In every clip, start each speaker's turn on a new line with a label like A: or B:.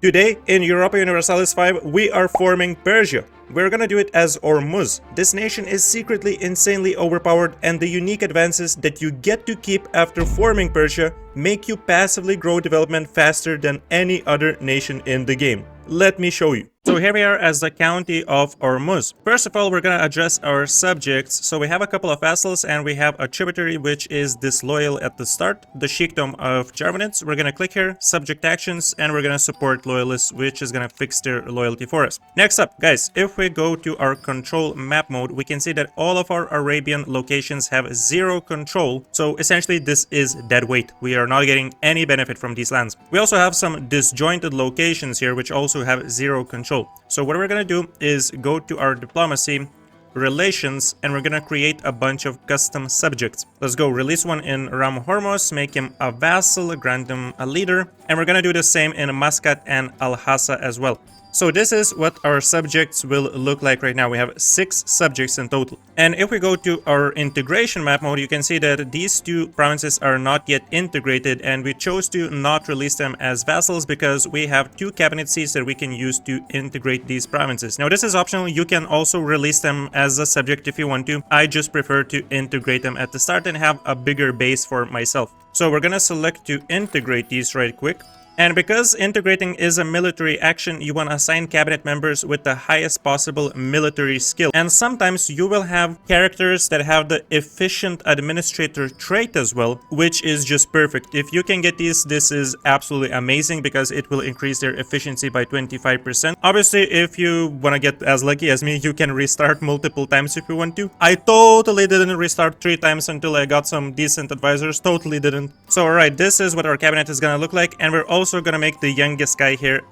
A: Today, in Europa Universalis 5, we are forming Persia. We're gonna do it as Ormus. This nation is secretly insanely overpowered, and the unique advances that you get to keep after forming Persia make you passively grow development faster than any other nation in the game. Let me show you. So here we are as the county of Ormus. First of all, we're gonna address our subjects. So we have a couple of vassals and we have a tributary which is disloyal at the start, the Sheikdom of Jarwanids. We're gonna click here, subject actions, and we're gonna support loyalists, which is gonna fix their loyalty for us. Next up, guys, if we go to our control map mode, we can see that all of our Arabian locations have 0 control. So essentially this is dead weight. We are not getting any benefit from these lands. We also have some disjointed locations here which also have 0 control. So what we're gonna do is go to our diplomacy, relations, and we're gonna create a bunch of custom subjects. Let's go release one in Ram Hormuz, make him a vassal, grant him a leader, and we're gonna do the same in Muscat and Al-Hassa as well. So this is what our subjects will look like right now. We have 6 subjects in total. And if we go to our integration map mode, you can see that these 2 provinces are not yet integrated, and we chose to not release them as vassals because we have 2 cabinet seats that we can use to integrate these provinces. Now this is optional. You can also release them as a subject if you want to. I just prefer to integrate them at the start and have a bigger base for myself. So we're gonna select to integrate these right quick. And because integrating is a military action, you want to assign cabinet members with the highest possible military skill. And sometimes you will have characters that have the efficient administrator trait as well, which is just perfect. If you can get these, this is absolutely amazing because it will increase their efficiency by 25%. Obviously, if you want to get as lucky as me, you can restart multiple times if you want to. I totally didn't restart 3 times until I got some decent advisors. Totally didn't. So alright, this is what our cabinet is going to look like, and we're also gonna make the youngest guy here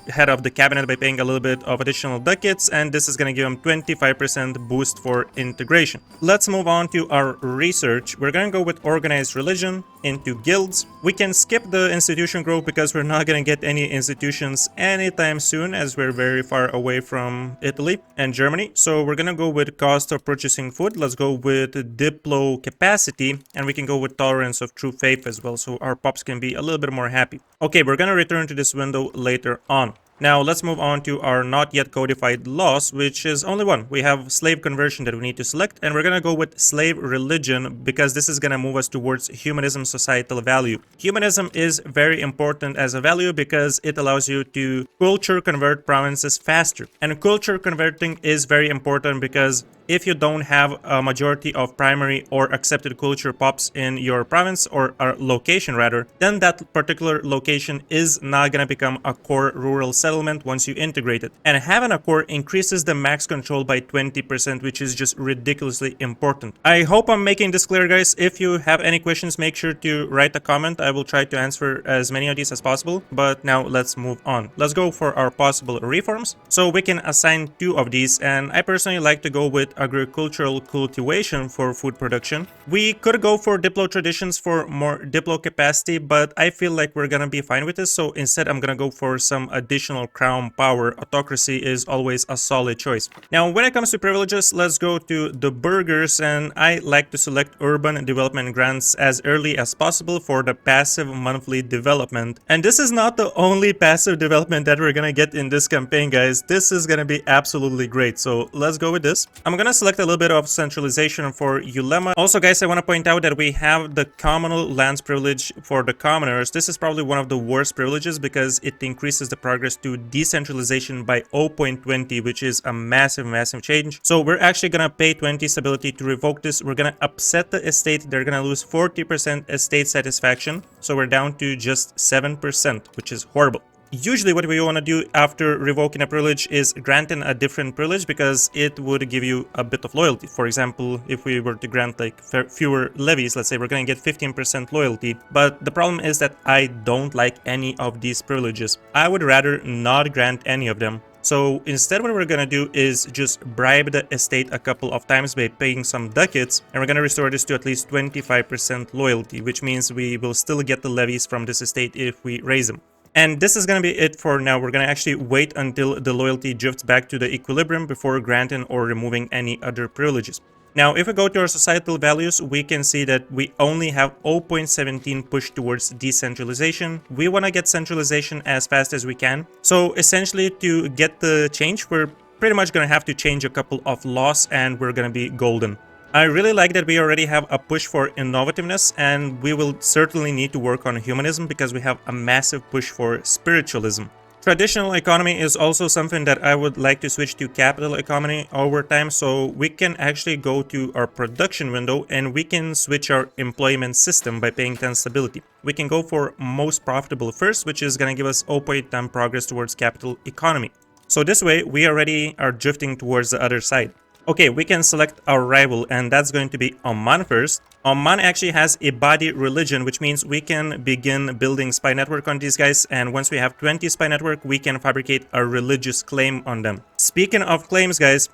A: head of the cabinet by paying a little bit of additional ducats, and this is gonna give him 25% boost for integration. Let's move on to our research. We're gonna go with organized religion into guilds. We can skip the institution growth because we're not gonna get any institutions anytime soon as we're very far away from Italy and Germany. So we're gonna go with cost of purchasing food. Let's go with diplo capacity, and we can go with tolerance of true faith as well, so our pops can be a little bit more happy. Okay, we're gonna return to this window later on. Now let's move on to our not yet codified laws, which is only one. We have slave conversion that we need to select, and we're gonna go with slave religion because this is gonna move us towards humanism societal value. Humanism is very important as a value because it allows you to culture convert provinces faster. And culture converting is very important because if you don't have a majority of primary or accepted culture pops in your province or location rather, then that particular location is not gonna become a core rural settlement once you integrate it. And having a core increases the max control by 20%, which is just ridiculously important. I hope I'm making this clear, guys. If you have any questions, make sure to write a comment. I will try to answer as many of these as possible. But now let's move on. Let's go for our possible reforms. So we can assign 2 of these, and I personally like to go with agricultural cultivation for food production. We could go for diplo traditions for more diplo capacity, but I feel like we're gonna be fine with this. So instead, I'm gonna go for some additional crown power. Autocracy is always a solid choice. Now, when it comes to privileges, let's go to the burghers, and I like to select urban development grants as early as possible for the passive monthly development. And this is not the only passive development that we're gonna get in this campaign, guys. This is gonna be absolutely great. So let's go with this. I'm gonna select a little bit of centralization for Ulema. Also, guys, I want to point out that we have the communal lands privilege for the commoners. This is probably one of the worst privileges because it increases the progress to decentralization by 0.20, which is a massive change. So we're actually gonna pay 20 stability to revoke this. We're gonna upset the estate. They're gonna lose 40% estate satisfaction. So we're down to just 7%, which is horrible. Usually what we want to do after revoking a privilege is granting a different privilege because it would give you a bit of loyalty. For example, if we were to grant like fewer levies, let's say we're going to get 15% loyalty. But the problem is that I don't like any of these privileges. I would rather not grant any of them. So instead what we're gonna do is just bribe the estate a couple of times by paying some ducats, and we're gonna restore this to at least 25% loyalty, which means we will still get the levies from this estate if we raise them. And this is going to be it for now. We're going to actually wait until the loyalty drifts back to the equilibrium before granting or removing any other privileges. Now, if we go to our societal values, we can see that we only have 0.17 push towards decentralization. We want to get centralization as fast as we can. So essentially, to get the change, we're pretty much going to have to change a couple of laws and we're going to be golden. I really like that we already have a push for innovativeness, and we will certainly need to work on humanism because we have a massive push for spiritualism. Traditional economy is also something that I would like to switch to capital economy over time, so we can actually go to our production window and we can switch our employment system by paying 10 stability. We can go for most profitable first, which is going to give us 0.10 progress towards capital economy. So this way we already are drifting towards the other side. Okay, we can select our rival, and that's going to be Oman first. Oman actually has a body religion, which means we can begin building spy network on these guys, and once we have 20 spy network, we can fabricate a religious claim on them. Speaking of claims, guys,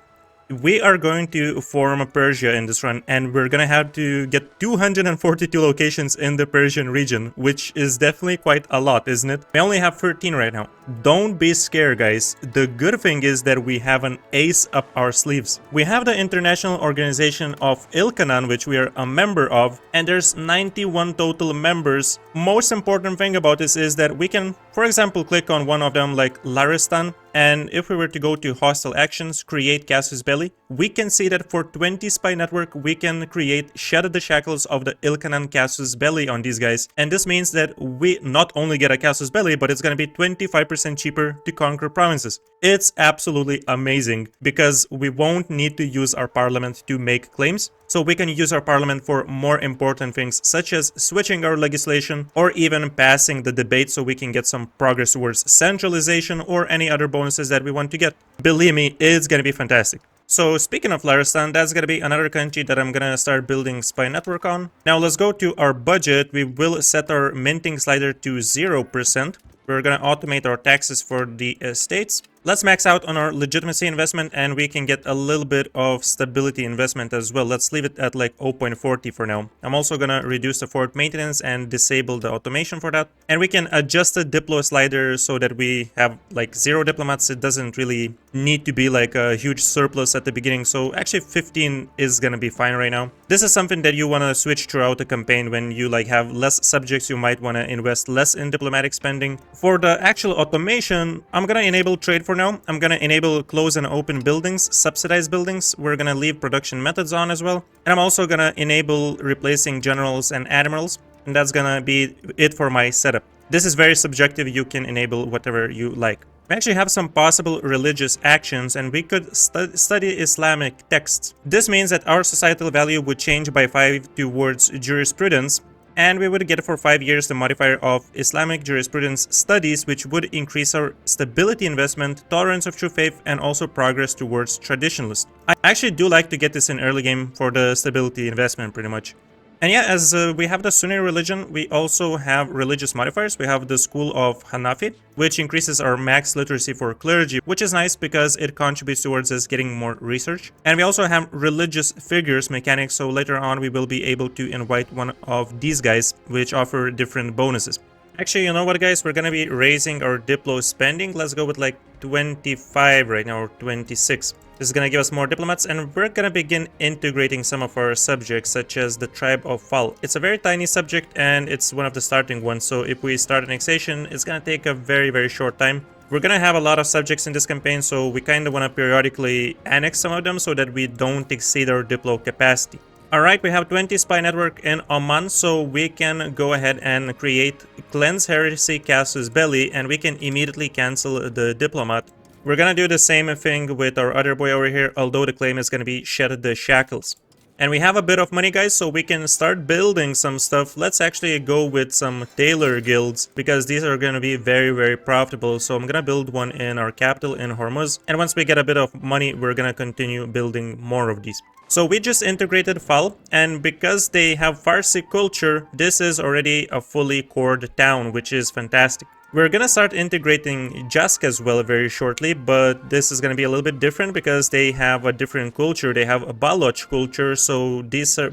A: we are going to form Persia in this run, and we're gonna have to get 242 locations in the Persian region, which is definitely quite a lot, isn't it? We only have 13 right now. Don't be scared, guys. The good thing is that we have an ace up our sleeves. We have the International Organization of Ilkhanan, which we are a member of, and there's 91 total members. Most important thing about this is that we can, for example, click on one of them like Laristan, and if we were to go to hostile actions, create casus belli, we can see that for 20 spy network, we can create shed the shackles of the Ilkhanan casus belli on these guys. And this means that we not only get a casus belli, but it's going to be 25% cheaper to conquer provinces. It's absolutely amazing because we won't need to use our parliament to make claims. So we can use our parliament for more important things, such as switching our legislation or even passing the debate so we can get some progress towards centralization or any other bonuses that we want to get. Believe me, it's gonna be fantastic. So speaking of Laristan, that's gonna be another country that I'm gonna start building spy network on. Now let's go to our budget. We will set our minting slider to 0%. We're gonna automate our taxes for the estates. Let's max out on our legitimacy investment, and we can get a little bit of stability investment as well. Let's leave it at like 0.40 for now. I'm also gonna reduce the fort maintenance and disable the automation for that. And we can adjust the diplo slider so that we have like 0 diplomats. It doesn't really need to be like a huge surplus at the beginning. So actually 15 is gonna be fine right now. This is something that you wanna switch throughout the campaign. When you like have less subjects, you might wanna invest less in diplomatic spending. For the actual automation, I'm gonna enable trade for now. I'm gonna enable close and open buildings, subsidized buildings. We're gonna leave production methods on as well. And I'm also gonna enable replacing generals and admirals. And that's gonna be it for my setup. This is very subjective. You can enable whatever you like. We actually have some possible religious actions, and we could study Islamic texts. This means that our societal value would change by 5 towards jurisprudence, and we would get for 5 years the modifier of Islamic jurisprudence studies, which would increase our stability investment, tolerance of true faith, and also progress towards traditionalist. I actually do like to get this in early game for the stability investment pretty much. And yeah, as we have the Sunni religion, we also have religious modifiers. We have the school of Hanafi, which increases our max literacy for clergy, which is nice because it contributes towards us getting more research. And we also have religious figures mechanics, so later on we will be able to invite one of these guys, which offer different bonuses. Actually, you know what, guys? We're gonna be raising our diplo spending. Let's go with like 25 right now, or 26. This is gonna give us more diplomats, and we're gonna begin integrating some of our subjects, such as the tribe of Fal. It's a very tiny subject, and it's one of the starting ones, so if we start annexation, it's gonna take a very short time. We're gonna have a lot of subjects in this campaign, so we kind of want to periodically annex some of them so that we don't exceed our diplo capacity. Alright, we have 20 spy network in Oman, so we can go ahead and create Cleanse Heresy Casus Belli, and we can immediately cancel the diplomat. We're gonna do the same thing with our other boy over here, although the claim is gonna be Shed the Shackles. And we have a bit of money, guys, so we can start building some stuff. Let's actually go with some tailor guilds, because these are gonna be very profitable. So I'm gonna build one in our capital in Hormuz, and once we get a bit of money, we're gonna continue building more of these. So we just integrated Fal, and because they have Farsi culture, this is already a fully cored town, which is fantastic. We're gonna start integrating Jask as well very shortly, but this is gonna be a little bit different because they have a different culture. They have a Baloch culture, so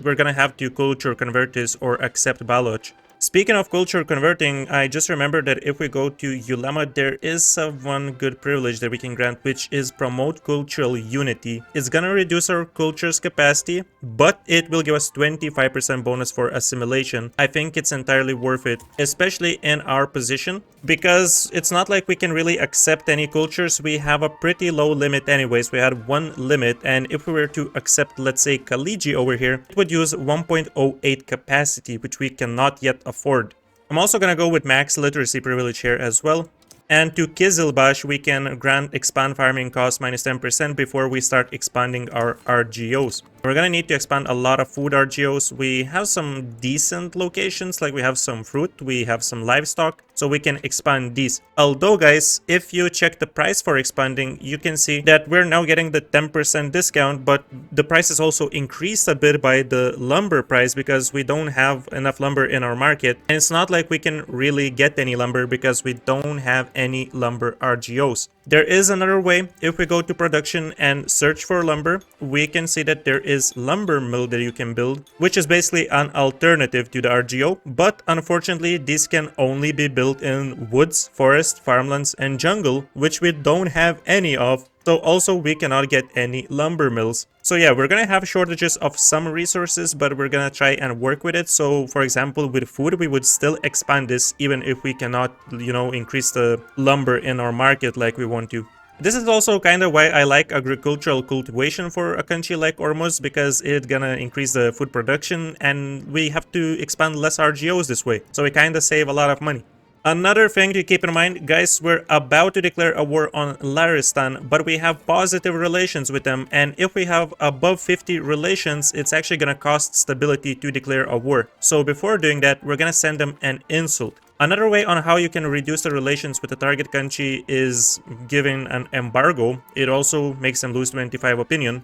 A: we're gonna have to culture convert this or accept Baloch. Speaking of culture converting, I just remembered that if we go to Ulema, there is one good privilege that we can grant, which is promote cultural unity. It's gonna reduce our culture's capacity, but it will give us 25% bonus for assimilation. I think it's entirely worth it, especially in our position, because it's not like we can really accept any cultures. We have a pretty low limit anyways. We had one limit, and if we were to accept, let's say, Khaliji over here, it would use 1.08 capacity, which we cannot yet afford. I'm also gonna go with max literacy privilege here as well. And to Kizilbash, we can grant expand farming cost minus 10% before we start expanding our RGOs. We're gonna need to expand a lot of food RGOs. We have some decent locations, like we have some fruit, we have some livestock, so we can expand these. Although, guys, if you check the price for expanding, you can see that we're now getting the 10% discount, but the price is also increased a bit by the lumber price because we don't have enough lumber in our market. And it's not like we can really get any lumber because we don't have any lumber RGOs. There is another way. If we go to production and search for lumber, we can see that there is lumber mill that you can build, which is basically an alternative to the RGO, but unfortunately these can only be built in woods, forest, farmlands, and jungle, which we don't have any of. So also we cannot get any lumber mills. So yeah, we're gonna have shortages of some resources, but we're gonna try and work with it. So for example, with food, we would still expand this even if we cannot, increase the lumber in our market like we want to. This is also kind of why I like agricultural cultivation for a country like Ormus, because it's gonna increase the food production and we have to expand less RGOs this way. So we kind of save a lot of money. Another thing to keep in mind, guys, we're about to declare a war on Laristan, but we have positive relations with them, and if we have above 50 relations, it's actually gonna cost stability to declare a war. So before doing that, we're gonna send them an insult. Another way on how you can reduce the relations with the target country is giving an embargo. It also makes them lose 25 opinion.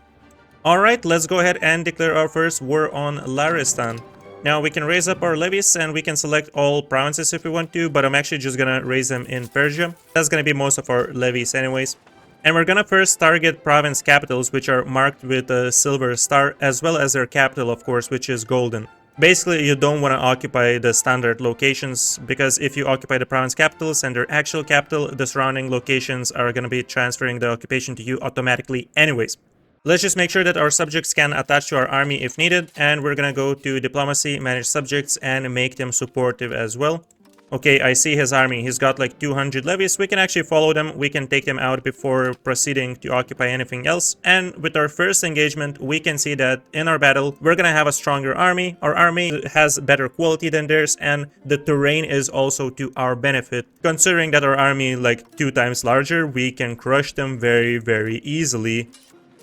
A: Alright, let's go ahead and declare our first war on Laristan. Now we can raise up our levies and we can select all provinces if we want to, but I'm actually just gonna raise them in Persia. That's gonna be most of our levies anyways. And we're gonna first target province capitals, which are marked with a silver star, as well as their capital, of course, which is golden. Basically, you don't want to occupy the standard locations, because if you occupy the province capitals and their actual capital, the surrounding locations are gonna be transferring the occupation to you automatically anyways. Let's just make sure that our subjects can attach to our army if needed, and we're gonna go to diplomacy, manage subjects, and make them supportive as well. Okay, I see his army. He's got like 200 levies. We can actually follow them. We can take them out before proceeding to occupy anything else. And with our first engagement, we can see that in our battle, we're gonna have a stronger army. Our army has better quality than theirs, and the terrain is also to our benefit. Considering that our army like 2 times larger, we can crush them very, very easily.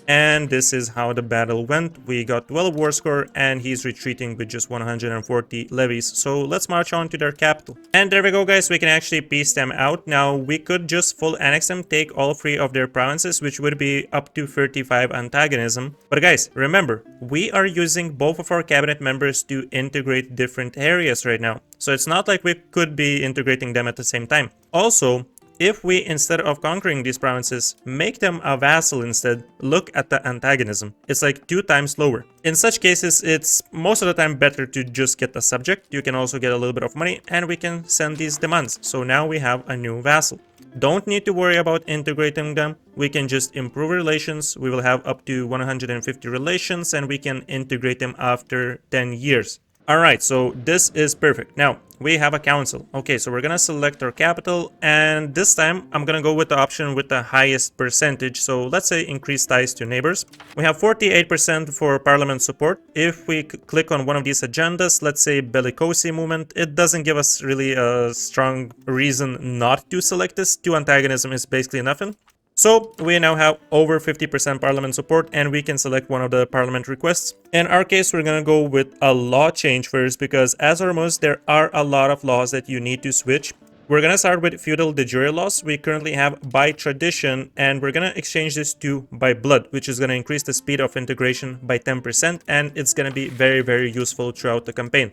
A: And this is how the battle went. We got 12 war score and he's retreating with just 140 levies. So let's march on to their capital. And there we go, guys. We can actually piece them out. Now we could just full annex them, take all 3 of their provinces, which would be up to 35 antagonism. But guys, remember, we are using both of our cabinet members to integrate different areas right now. So it's not like we could be integrating them at the same time. Also, if we, instead of conquering these provinces, make them a vassal instead, look at the antagonism. It's like 2 times lower. In such cases, it's most of the time better to just get a subject. You can also get a little bit of money, and we can send these demands. So now we have a new vassal. Don't need to worry about integrating them. We can just improve relations. We will have up to 150 relations, and we can integrate them after 10 years. Alright, so this is perfect. Now, we have a council. Okay, so we're gonna select our capital, and this time I'm gonna go with the option with the highest percentage. So let's say increase ties to neighbors. We have 48% for parliament support. If we click on one of these agendas, let's say bellicosi movement, it doesn't give us really a strong reason not to select this. 2 antagonism is basically nothing. So we now have over 50% parliament support, and we can select one of the parliament requests. In our case, we're gonna go with a law change first, because as Ormus, there are a lot of laws that you need to switch. We're gonna start with feudal de jure laws. We currently have by tradition, and we're gonna exchange this to by blood, which is gonna increase the speed of integration by 10%, and it's gonna be very, very useful throughout the campaign.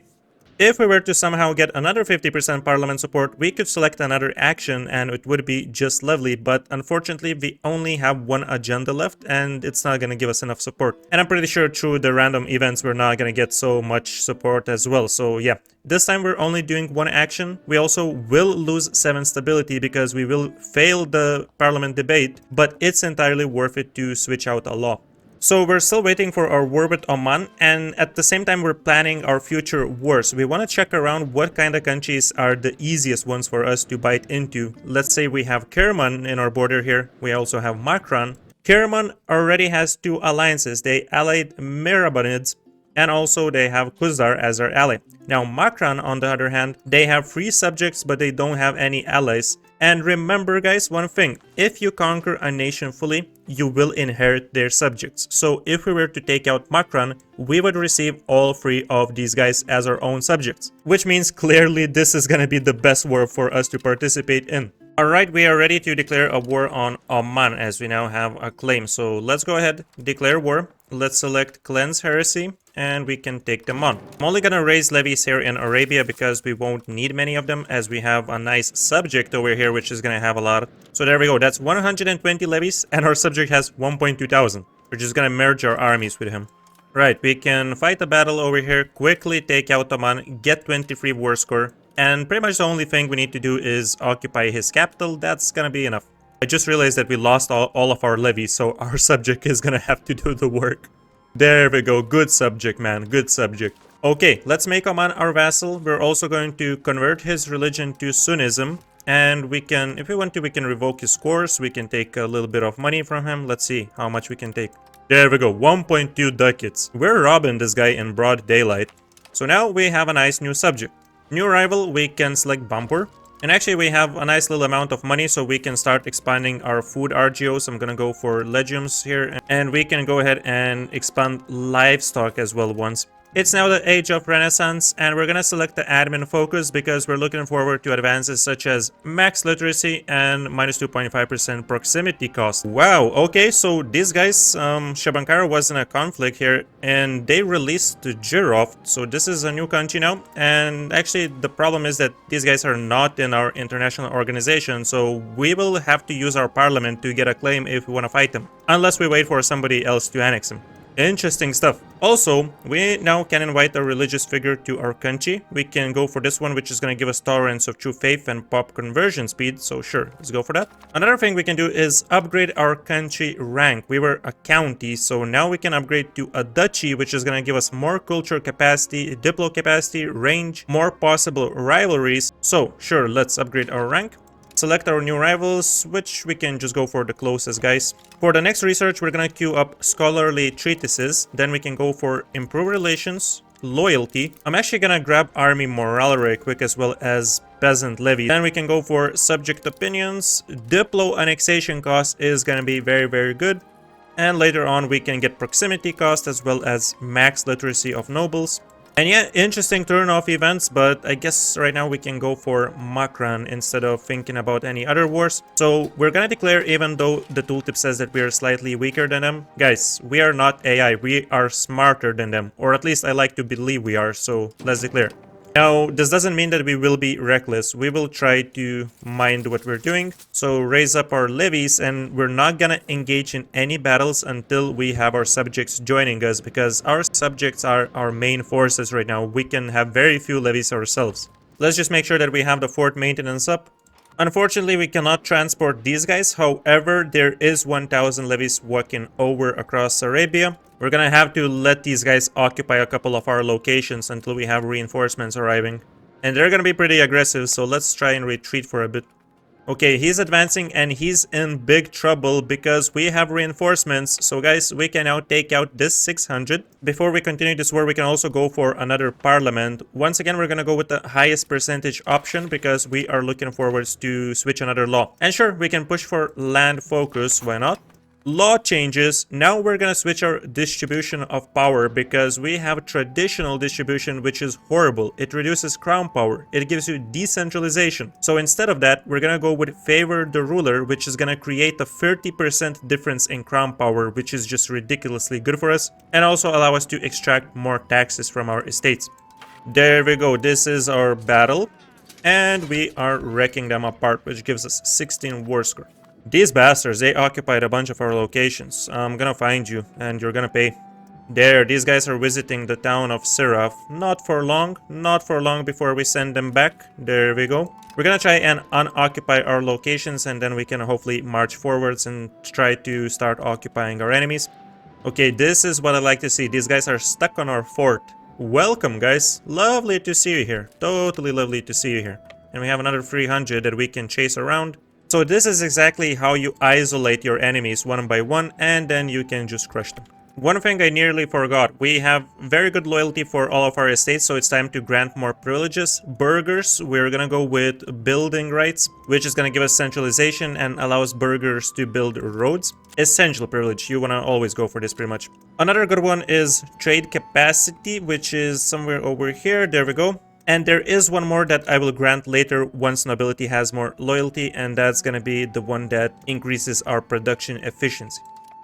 A: If we were to somehow get another 50% parliament support, we could select another action and it would be just lovely, but unfortunately we only have one agenda left and it's not gonna give us enough support. And I'm pretty sure through the random events we're not gonna get so much support as well, so yeah. This time we're only doing one action. We also will lose 7 stability because we will fail the parliament debate, but it's entirely worth it to switch out a law. So we're still waiting for our war with Oman, and at the same time we're planning our future wars. We want to check around what kind of countries are the easiest ones for us to bite into. Let's say we have Kerman in our border here. We also have Makran. Kerman already has 2 alliances. They allied Mirabanids, and also they have Kuzar as their ally. Now Makran, on the other hand, they have 3 subjects but they don't have any allies. And remember guys, one thing, if you conquer a nation fully, you will inherit their subjects. So if we were to take out Makran, we would receive all 3 of these guys as our own subjects. Which means clearly this is gonna be the best war for us to participate in. Alright, we are ready to declare a war on Oman as we now have a claim. So let's go ahead, declare war. Let's select Cleanse Heresy and we can take them on. I'm only gonna raise levies here in Arabia because we won't need many of them as we have a nice subject over here which is gonna have a lot. So there we go, that's 120 levies and our subject has 1.2 thousand. We're just gonna merge our armies with him. Right, we can fight a battle over here, quickly take out Oman, get 23 war score. And pretty much the only thing we need to do is occupy his capital. That's gonna be enough. I just realized that we lost all of our levies, so our subject is gonna have to do the work. There we go. Good subject, man. Good subject. Okay, let's make Oman our vassal. We're also going to convert his religion to Sunnism. And we can, if we want to, we can revoke his scores. We can take a little bit of money from him. Let's see how much we can take. There we go. 1.2 ducats. We're robbing this guy in broad daylight. So now we have a nice new subject. New arrival, we can select Bumper. And actually we have a nice little amount of money, so we can start expanding our food RGOs. I'm gonna go for legumes here. And we can go ahead and expand livestock as well once. It's now the age of Renaissance, and we're gonna select the admin focus because we're looking forward to advances such as max literacy and minus 2.5% proximity cost. Wow, okay, so these guys, Shabankara was in a conflict here and they released Jirov, so this is a new country now. And actually the problem is that these guys are not in our international organization, so we will have to use our parliament to get a claim if we want to fight them, unless we wait for somebody else to annex him. Interesting stuff. Also, we now can invite a religious figure to our country. We can go for this one, which is going to give us tolerance of true faith and pop conversion speed. So sure, let's go for that. Another thing we can do is upgrade our country rank. We were a county, so now we can upgrade to a duchy, which is going to give us more culture capacity, diplo capacity, range, more possible rivalries. So sure, let's upgrade our rank. Select our new rivals, which we can just go for the closest guys. For the next research, we're gonna queue up scholarly treatises. Then we can go for improve relations, loyalty. I'm actually gonna grab army morale very quick as well as peasant levy. Then we can go for subject opinions. Diplo annexation cost is gonna be very good. And later on we can get proximity cost as well as max literacy of nobles. And yeah, interesting turn of events, but I guess right now we can go for Makran instead of thinking about any other wars. So we're gonna declare, even though the tooltip says that we are slightly weaker than them. Guys, we are not AI, we are smarter than them. Or at least I like to believe we are, so let's declare. Now, this doesn't mean that we will be reckless. We will try to mind what we're doing. So raise up our levies, and we're not gonna engage in any battles until we have our subjects joining us, because our subjects are our main forces right now. We can have very few levies ourselves. Let's just make sure that we have the fort maintenance up. Unfortunately, we cannot transport these guys. However, there is 1,000 levies walking over across Arabia. We're gonna have to let these guys occupy a couple of our locations until we have reinforcements arriving. And they're gonna be pretty aggressive, so let's try and retreat for a bit. Okay, he's advancing and he's in big trouble because we have reinforcements. So guys, we can now take out this 600. Before we continue this war, we can also go for another parliament. Once again, we're gonna go with the highest percentage option because we are looking forwards to switch another law. And sure, we can push for land focus, why not? Law changes. Now we're gonna switch our distribution of power because we have traditional distribution, which is horrible. It reduces crown power. It gives you decentralization. So instead of that, we're gonna go with favor the ruler, which is gonna create a 30% difference in crown power, which is just ridiculously good for us, and also allow us to extract more taxes from our estates. There we go. This is our battle. And we are wrecking them apart, which gives us 16 war score. These bastards, they occupied a bunch of our locations. I'm gonna find you, and you're gonna pay. There, these guys are visiting the town of Siraf. Not for long before we send them back. There we go. We're gonna try and unoccupy our locations, and then we can hopefully march forwards and try to start occupying our enemies. Okay, this is what I like to see. These guys are stuck on our fort. Welcome, guys. Lovely to see you here. Totally lovely to see you here. And we have another 300 that we can chase around. So this is exactly how you isolate your enemies one by one, and then you can just crush them. One thing I nearly forgot. We have very good loyalty for all of our estates, so it's time to grant more privileges. Burghers, we're gonna go with building rights, which is gonna give us centralization and allows burghers to build roads. Essential privilege. You wanna always go for this pretty much. Another good one is trade capacity, which is somewhere over here. There we go. And there is one more that I will grant later once nobility has more loyalty, and that's gonna be the one that increases our production efficiency.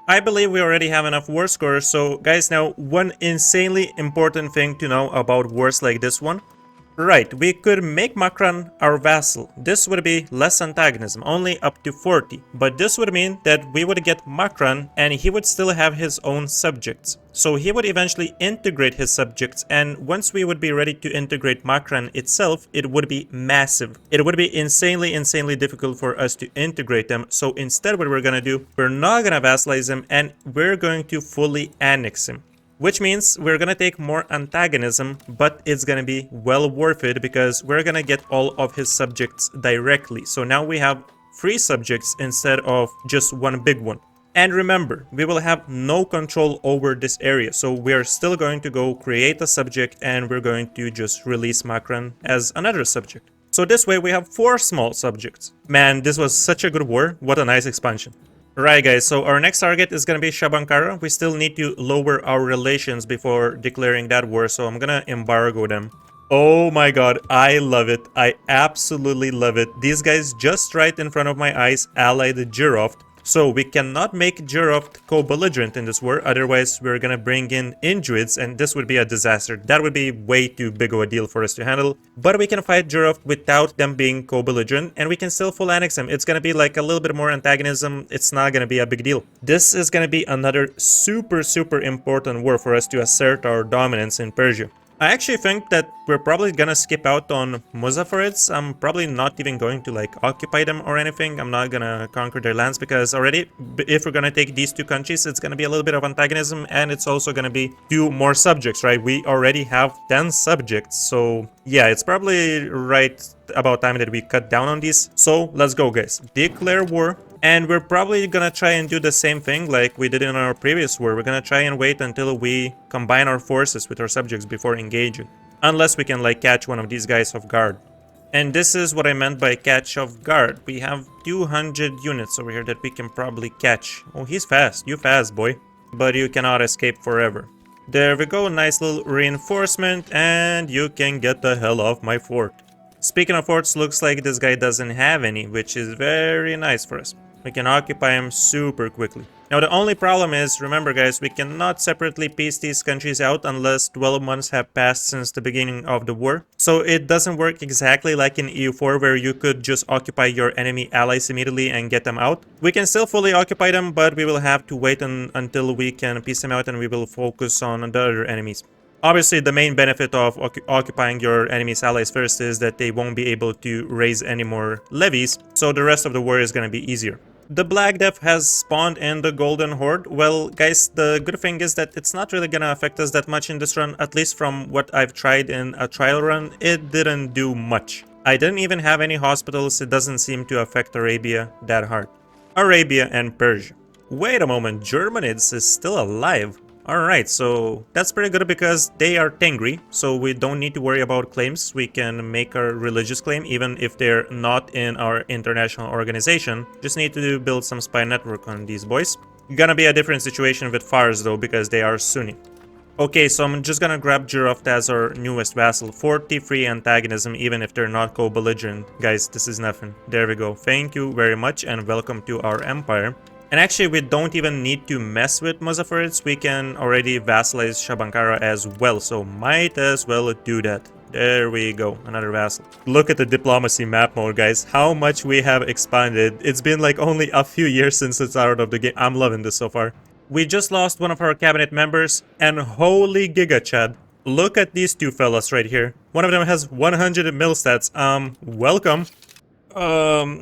A: I believe we already have enough war scores, so guys, now one insanely important thing to know about wars like this one. Right, we could make Makran our vassal. This would be less antagonism, only up to 40. But this would mean that we would get Makran and he would still have his own subjects. So he would eventually integrate his subjects, and once we would be ready to integrate Makran itself, it would be massive. It would be insanely difficult for us to integrate them. So instead what we're gonna do, we're not gonna vassalize him and we're going to fully annex him. Which means we're gonna take more antagonism, but it's gonna be well worth it because we're gonna get all of his subjects directly. So now we have 3 subjects instead of just one big one. And remember, we will have no control over this area. So we are still going to go create a subject and we're going to just release Makran as another subject. So this way we have 4 small subjects. Man, this was such a good war. What a nice expansion. Right, guys, so our next target is going to be Çetinkaya. We still need to lower our relations before declaring that war, so I'm gonna embargo them. Oh my god, I love it. I absolutely love it. These guys just right in front of my eyes allied Jarwanids. So we cannot make Jarwanids co-belligerent in this war, otherwise we're gonna bring in Inuits and this would be a disaster. That would be way too big of a deal for us to handle. But we can fight Jarwanids without them being co-belligerent and we can still full annex them. It's gonna be like a little bit more antagonism. It's not gonna be a big deal. This is gonna be another super important war for us to assert our dominance in Persia. I actually think that we're probably gonna skip out on Muzaffarids. I'm probably not even going to like occupy them or anything. I'm not gonna conquer their lands because already if we're gonna take these 2 countries, it's gonna be a little bit of antagonism and it's also gonna be 2 more subjects, right? We already have 10 subjects, so yeah, it's probably right about time that we cut down on these. So let's go, guys. Declare war. And we're probably gonna try and do the same thing like we did in our previous war. We're gonna try and wait until we combine our forces with our subjects before engaging. Unless we can like catch one of these guys off guard. And this is what I meant by catch off guard. We have 200 units over here that we can probably catch. Oh, he's fast. You fast, boy. But you cannot escape forever. There we go. Nice little reinforcement. And you can get the hell off my fort. Speaking of forts, looks like this guy doesn't have any, which is very nice for us. We can occupy him super quickly. Now the only problem is, remember guys, we cannot separately piece these countries out unless 12 months have passed since the beginning of the war. So it doesn't work exactly like in EU4 where you could just occupy your enemy allies immediately and get them out. We can still fully occupy them, but we will have to wait until we can piece them out and we will focus on the other enemies. Obviously, the main benefit of occupying your enemy's allies first is that they won't be able to raise any more levies, so the rest of the war is going to be easier. The Black Death has spawned in the Golden Horde. Well, guys, the good thing is that it's not really gonna affect us that much in this run, at least from what I've tried in a trial run. It didn't do much. I didn't even have any hospitals. It doesn't seem to affect Arabia that hard. Arabia and Persia. Wait a moment, Jarwanids is still alive. Alright, so that's pretty good because they are Tengri, so we don't need to worry about claims. We can make our religious claim even if they're not in our international organization. Just need to build some spy network on these boys. Gonna be a different situation with Fars though because they are Sunni. Okay, so I'm just gonna grab Jarwanids as our newest vassal. 43 antagonism even if they're not co-belligerent. Guys, this is nothing. There we go. Thank you very much and welcome to our empire. And actually, we don't even need to mess with Muzaffarids. We can already vassalize Çetinkaya as well, so might as well do that. There we go, another vassal. Look at the diplomacy map mode, guys. How much we have expanded. It's been like only a few years since it's out of the game. I'm loving this so far. We just lost one of our cabinet members, and holy giga chad. Look at these two fellas right here. One of them has 100 mil stats. Welcome.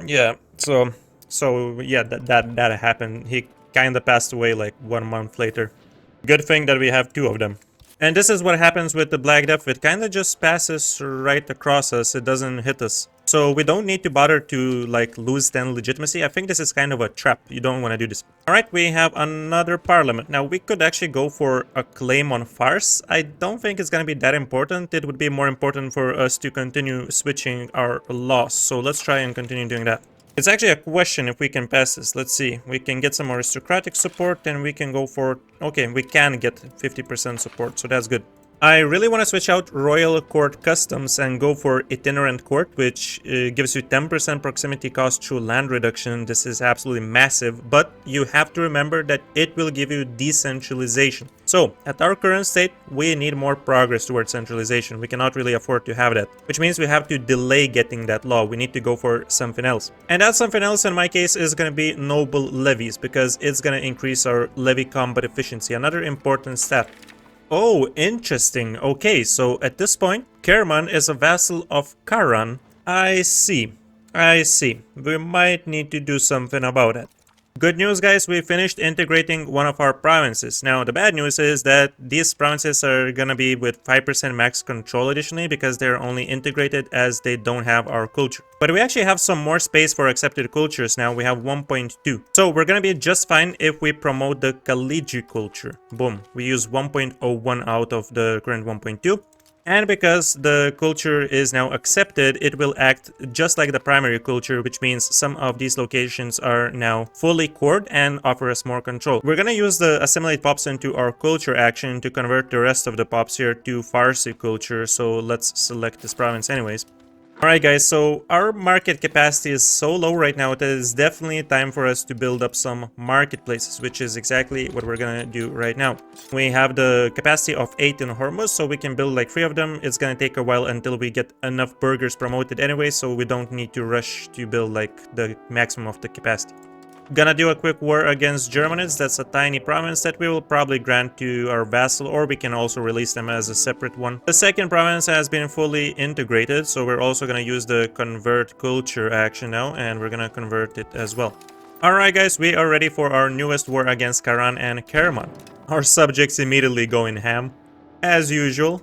A: Yeah. So yeah, that happened. He kind of passed away like 1 month later. Good thing that we have two of them. And this is what happens with the Black Death. It kind of just passes right across us. It doesn't hit us. So we don't need to bother to like lose 10 legitimacy. I think this is kind of a trap. You don't want to do this. Alright, we have another parliament. Now we could actually go for a claim on Fars. I don't think it's going to be that important. It would be more important for us to continue switching our laws. So let's try and continue doing that. It's actually a question if we can pass this. Let's see. We can get some aristocratic support and we can go for... Okay, we can get 50% support, so that's good. I really want to switch out Royal Court Customs and go for Itinerant Court, which gives you 10% proximity cost through land reduction. This is absolutely massive, but you have to remember that it will give you decentralization. So, at our current state, we need more progress towards centralization. We cannot really afford to have that, which means we have to delay getting that law. We need to go for something else. And that something else, in my case, is going to be noble levies, because it's going to increase our levy combat efficiency, another important step. Oh, interesting. Okay, so at this point, Kerman is a vassal of Karan. I see. We might need to do something about it. Good news, guys, we finished integrating one of our provinces. Now, the bad news is that these provinces are gonna be with 5% max control additionally, because they're only integrated as they don't have our culture. But we actually have some more space for accepted cultures now. We have 1.2. So we're gonna be just fine if we promote the Khaliji culture. Boom. We use 1.01 out of the current 1.2. And because the culture is now accepted, it will act just like the primary culture, which means some of these locations are now fully cored and offer us more control. We're gonna use the assimilate pops into our culture action to convert the rest of the pops here to Farsi culture, so let's select this province anyways. Alright guys, so our market capacity is so low right now, it is definitely time for us to build up some marketplaces, which is exactly what we're gonna do right now. We have the capacity of 8 in Ormus, so we can build like 3 of them. It's gonna take a while until we get enough burghers promoted anyway, so we don't need to rush to build like the maximum of the capacity. Gonna do a quick war against Jarwanids. That's a tiny province that we will probably grant to our vassal, or we can also release them as a separate one. The second province has been fully integrated, so we're also gonna use the convert culture action now, and we're gonna convert it as well. Alright guys, we are ready for our newest war against Karan and Kerman. Our subjects immediately go in ham. As usual,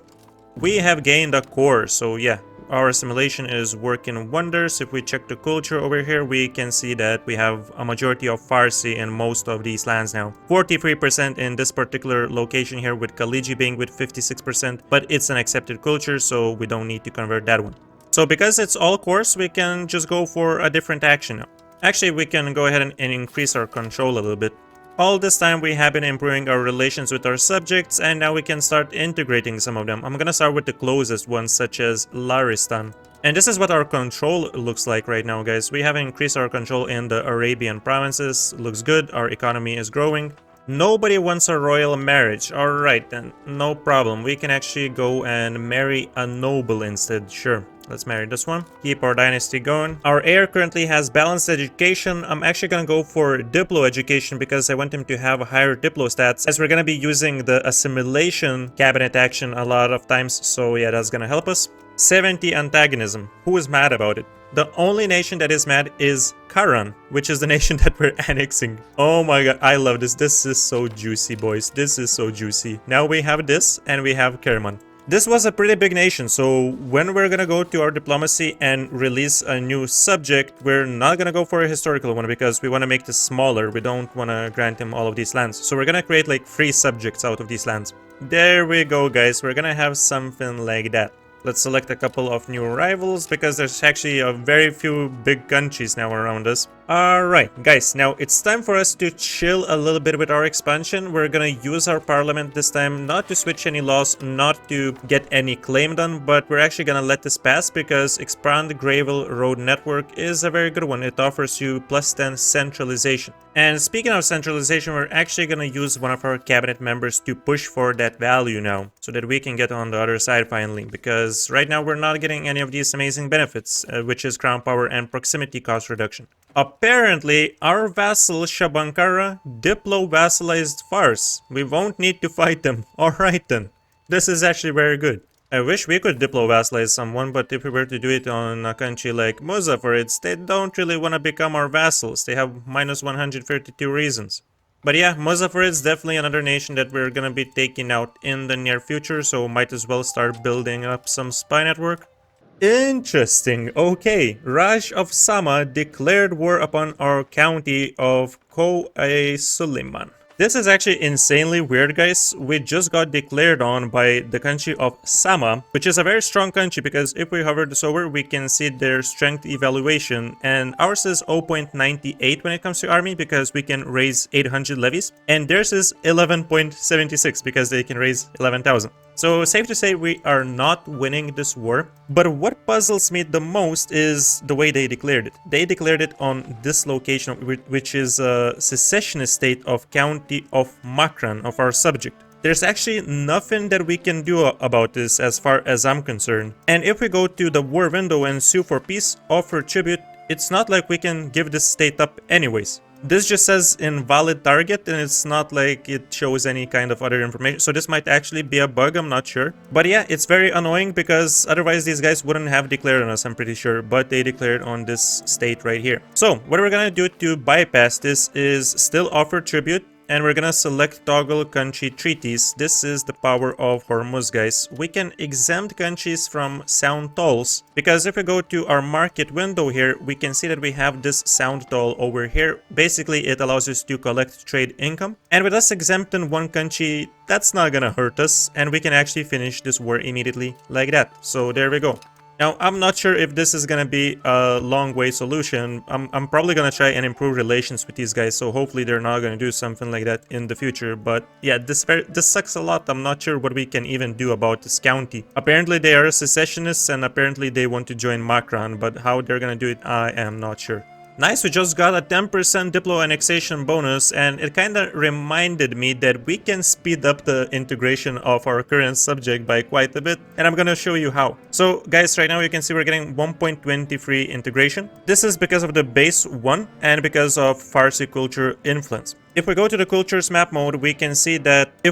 A: we have gained a core, so yeah. Our assimilation is working wonders. If we check the culture over here, we can see that we have a majority of Farsi in most of these lands now. 43% in this particular location here, with Khaliji being with 56%, but it's an accepted culture, so we don't need to convert that one. So because it's all cores, we can just go for a different action now. Actually, we can go ahead and increase our control a little bit. All this time we have been improving our relations with our subjects, and now we can start integrating some of them. I'm gonna start with the closest ones, such as Laristan. And this is what our control looks like right now, guys. We have increased our control in the Arabian provinces. Looks good, our economy is growing. Nobody wants a royal marriage. Alright then, no problem. We can actually go and marry a noble instead, sure. Let's marry this one. Keep our dynasty going. Our heir currently has balanced education. I'm actually gonna go for Diplo education because I want him to have higher Diplo stats, as we're gonna be using the assimilation cabinet action a lot of times. So yeah, that's gonna help us. 70 antagonism. Who is mad about it? The only nation that is mad is Karan, which is the nation that we're annexing. Oh my god, I love this. This is so juicy, boys. This is so juicy. Now we have this, and we have Kerman. This was a pretty big nation, so when we're gonna go to our diplomacy and release a new subject, we're not gonna go for a historical one because we want to make this smaller. We don't want to grant him all of these lands. So we're gonna create like 3 subjects out of these lands. There we go, guys. We're gonna have something like that. Let's select a couple of new rivals because there's actually a very few big countries now around us. Alright, guys, now it's time for us to chill a little bit with our expansion. We're gonna use our parliament this time, not to switch any laws, not to get any claim done, but we're actually gonna let this pass because expand gravel road network is a very good one. It offers you +10 centralization. And speaking of centralization, we're actually gonna use one of our cabinet members to push for that value now, so that we can get on the other side finally, because right now we're not getting any of these amazing benefits, which is crown power and proximity cost reduction. Apparently, our vassal Shabankara diplo-vassalized Fars. We won't need to fight them. Alright then. This is actually very good. I wish we could diplo-vassalize someone, but if we were to do it on a country like Muzaffarids, they don't really want to become our vassals. They have minus 132 reasons. But yeah, Muzaffarids definitely another nation that we're gonna be taking out in the near future, so might as well start building up some spy network. Interesting. Okay, Raj of Sama declared war upon our county of Kutay Suleiman. This is actually insanely weird, guys. We just got declared on by the country of Sama, which is a very strong country because if we hover this over, we can see their strength evaluation, and ours is 0.98 when it comes to army because we can raise 800 levies, and theirs is 11.76 because they can raise 11,000. So safe to say we are not winning this war, but what puzzles me the most is the way they declared it. They declared it on this location, which is a secessionist state of county of Makran, of our subject. There's actually nothing that we can do about this as far as I'm concerned. And if we go to the war window and sue for peace, offer tribute, it's not like we can give this state up anyways. This just says invalid target, and it's not like it shows any kind of other information. So this might actually be a bug, I'm not sure. But yeah, it's very annoying because otherwise these guys wouldn't have declared on us, I'm pretty sure. But they declared on this state right here. So what we're gonna do to bypass this is still offer tribute. And we're gonna select toggle country treaties. This is the power of Ormus, guys. We can exempt countries from sound tolls, because if we go to our market window here, we can see that we have this sound toll over here. Basically, it allows us to collect trade income. And with us exempting one country, that's not gonna hurt us. And we can actually finish this war immediately like that. So there we go. Now, I'm not sure if this is gonna be a long-way solution. I'm probably gonna try and improve relations with these guys, so hopefully they're not gonna do something like that in the future. But yeah, this sucks a lot. I'm not sure what we can even do about this county. Apparently they are secessionists, and apparently they want to join Makran, but how they're gonna do it, I am not sure. Nice, we just got a 10% Diplo annexation bonus, and it kind of reminded me that we can speed up the integration of our current subject by quite a bit, and I'm gonna show you how. So guys, right now you can see we're getting 1.23 integration. This is because of the base 1 and because of Farsi culture influence. If we go to the cultures map mode, we can see that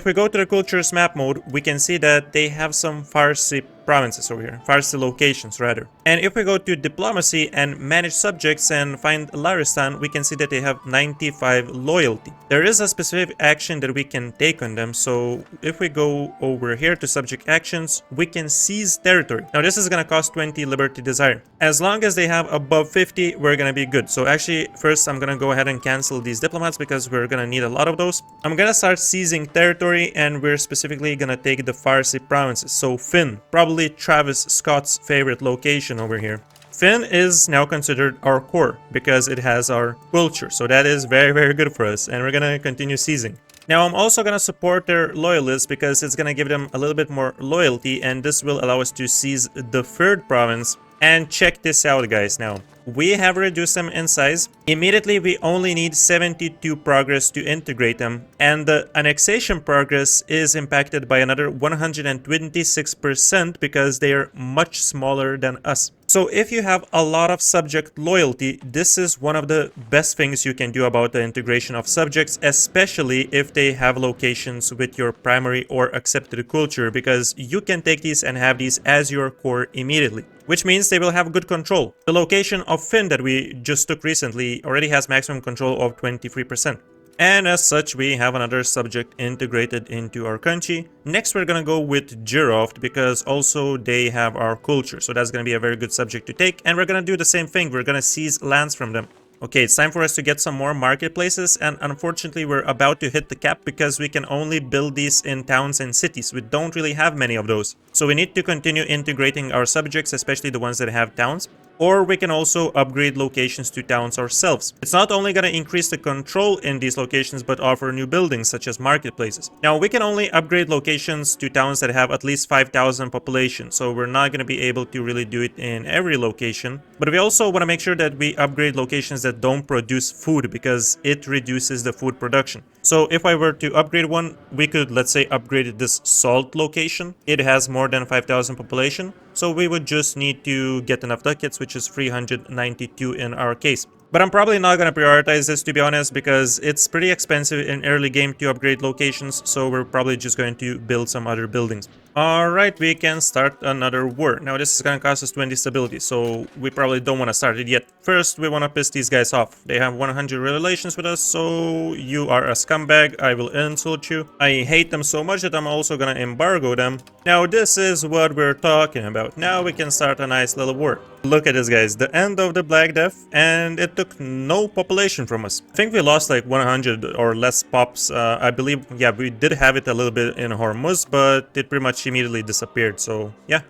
A: they have some Farsi provinces over here, Farsi locations rather. And if we go to diplomacy and manage subjects and find Laristan, we can see that they have 95 loyalty. There is a specific action that we can take on them. So if we go over here to subject actions, we can seize territory. Now this is gonna cost 20 liberty desire. As long as they have above 50, we're gonna be good. So actually, first I'm gonna go ahead and cancel these diplomats because we're gonna need a lot of those. I'm gonna start seizing territory, and we're specifically gonna take the Farsi provinces. So Finn, probably Travis Scott's favorite location over here. Finn is now considered our core because it has our culture. So that is very, very good for us, and we're gonna continue seizing. Now I'm also gonna support their loyalists because it's gonna give them a little bit more loyalty, and this will allow us to seize the third province. And check this out, guys. Now we have reduced them in size. Immediately we only need 72 progress to integrate them, and the annexation progress is impacted by another 126% because they are much smaller than us. So if you have a lot of subject loyalty, this is one of the best things you can do about the integration of subjects, especially if they have locations with your primary or accepted culture, because you can take these and have these as your core immediately, which means they will have good control. The location of Finn that we just took recently already has maximum control of 23%. And as such, we have another subject integrated into our country. Next, we're gonna go with Jiroft because also they have our culture. So that's gonna be a very good subject to take. And we're gonna do the same thing. We're gonna seize lands from them. Okay, it's time for us to get some more marketplaces, and unfortunately we're about to hit the cap because we can only build these in towns and cities. We don't really have many of those. So we need to continue integrating our subjects, especially the ones that have towns. or we can also upgrade locations to towns ourselves. It's not only going to increase the control in these locations, but offer new buildings such as marketplaces. Now, we can only upgrade locations to towns that have at least 5,000 population, so we're not going to be able to really do it in every location. But we also want to make sure that we upgrade locations that don't produce food, because it reduces the food production. So if I were to upgrade one, we could, let's say, upgrade this salt location. It has more than 5,000 population, so we would just need to get enough ducats, which is 392 in our case. But I'm probably not going to prioritize this, to be honest, because it's pretty expensive in early game to upgrade locations, so we're probably just going to build some other buildings. Alright, we can start another war. Now this is going to cost us 20 stability, so we probably don't want to start it yet. First, we want to piss these guys off. They have 100 relations with us, so you are a scumbag. I will insult you. I hate them so much that I'm also going to embargo them. Now this is what we're talking about. Now we can start a nice little war. Look at this, guys. The end of the Black Death, and it took no population from us. I think we lost like 100 or less pops. I believe, yeah, we did have it a little bit in Hormuz, but it pretty much immediately disappeared. So yeah,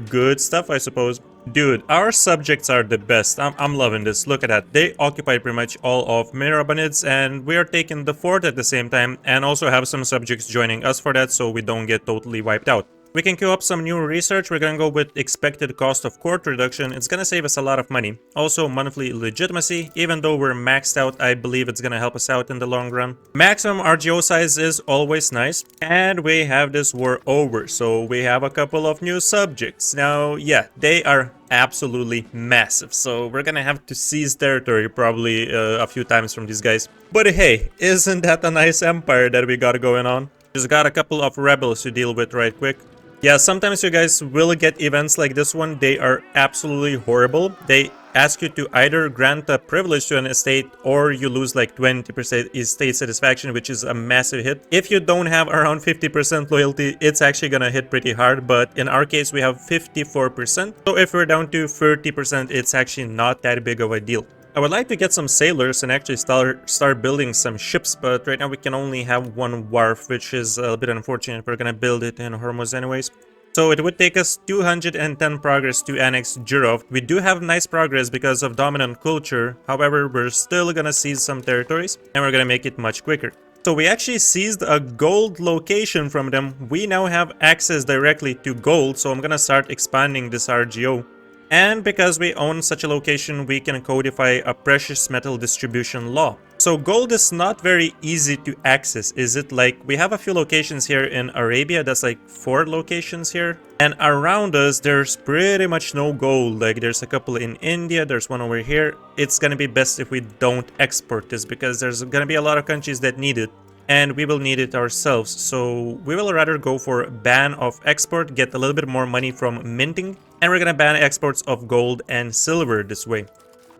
A: good stuff, I suppose. Dude, our subjects are the best. I'm loving this. Look at that. They occupy pretty much all of Jarwanids, and we are taking the fort at the same time, and also have some subjects joining us for that, so we don't get totally wiped out. We can queue up some new research. We're gonna go with expected cost of court reduction. It's gonna save us a lot of money. Also monthly legitimacy. Even though we're maxed out, I believe it's gonna help us out in the long run. Maximum RGO size is always nice. And we have this war over, so we have a couple of new subjects. Now, yeah, they are absolutely massive, so we're gonna have to seize territory probably a few times from these guys. But hey, isn't that a nice empire that we got going on? Just got a couple of rebels to deal with right quick. Yeah, sometimes you guys will get events like this one. They are absolutely horrible. They ask you to either grant a privilege to an estate, or you lose like 20% estate satisfaction, which is a massive hit. If you don't have around 50% loyalty, it's actually gonna hit pretty hard, but in our case we have 54%. So if we're down to 30%, it's actually not that big of a deal. I would like to get some sailors and actually start building some ships, but right now we can only have one wharf, which is a bit unfortunate. We're gonna build it in Hormuz anyways. So it would take us 210 progress to annex Jurov. We do have nice progress because of dominant culture. However, we're still gonna seize some territories, and we're gonna make it much quicker. So we actually seized a gold location from them. We now have access directly to gold, so I'm gonna start expanding this RGO. And because we own such a location, we can codify a precious metal distribution law. So gold is not very easy to access, is it? Like, we have a few locations here in Arabia, that's like 4 locations here. And around us, there's pretty much no gold. Like, there's a couple in India, there's one over here. It's gonna be best if we don't export this, because there's gonna be a lot of countries that need it. And we will need it ourselves, so we will rather go for ban of export, get a little bit more money from minting, and we're gonna ban exports of gold and silver this way.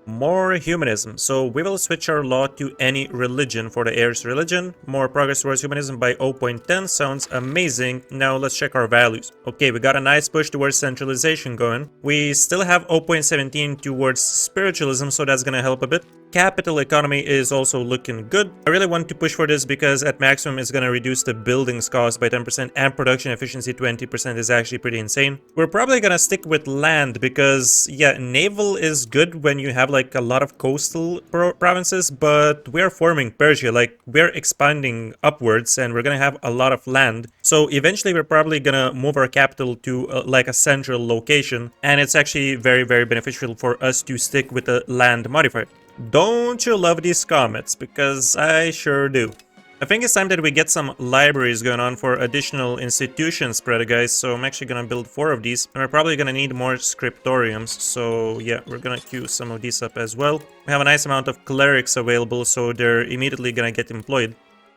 A: More humanism, so we will switch our law to any religion for the heir's religion. More progress towards humanism by 0.10 sounds amazing. Now let's check our values. Okay, we got a nice push towards centralization going. We still have 0.17 towards spiritualism, so that's gonna help a bit. Capital economy is also looking good. I really want to push for this because at maximum it's going to reduce the buildings cost by 10% and production efficiency 20% is actually pretty insane. We're probably going to stick with land because, yeah, naval is good when you have like a lot of coastal provinces, but we're forming Persia, like we're expanding upwards and we're going to have a lot of land. So eventually we're probably going to move our capital to like a central location, and it's actually very, very beneficial for us to stick with the land modifier. Don't you love these comments? Because I sure do. I think it's time that we get some libraries going on for additional institution spread, guys. So I'm actually gonna build 4 of these. And we're probably gonna need more scriptoriums. So yeah, we're gonna queue some of these up as well. We have a nice amount of clerics available, so they're immediately gonna get employed.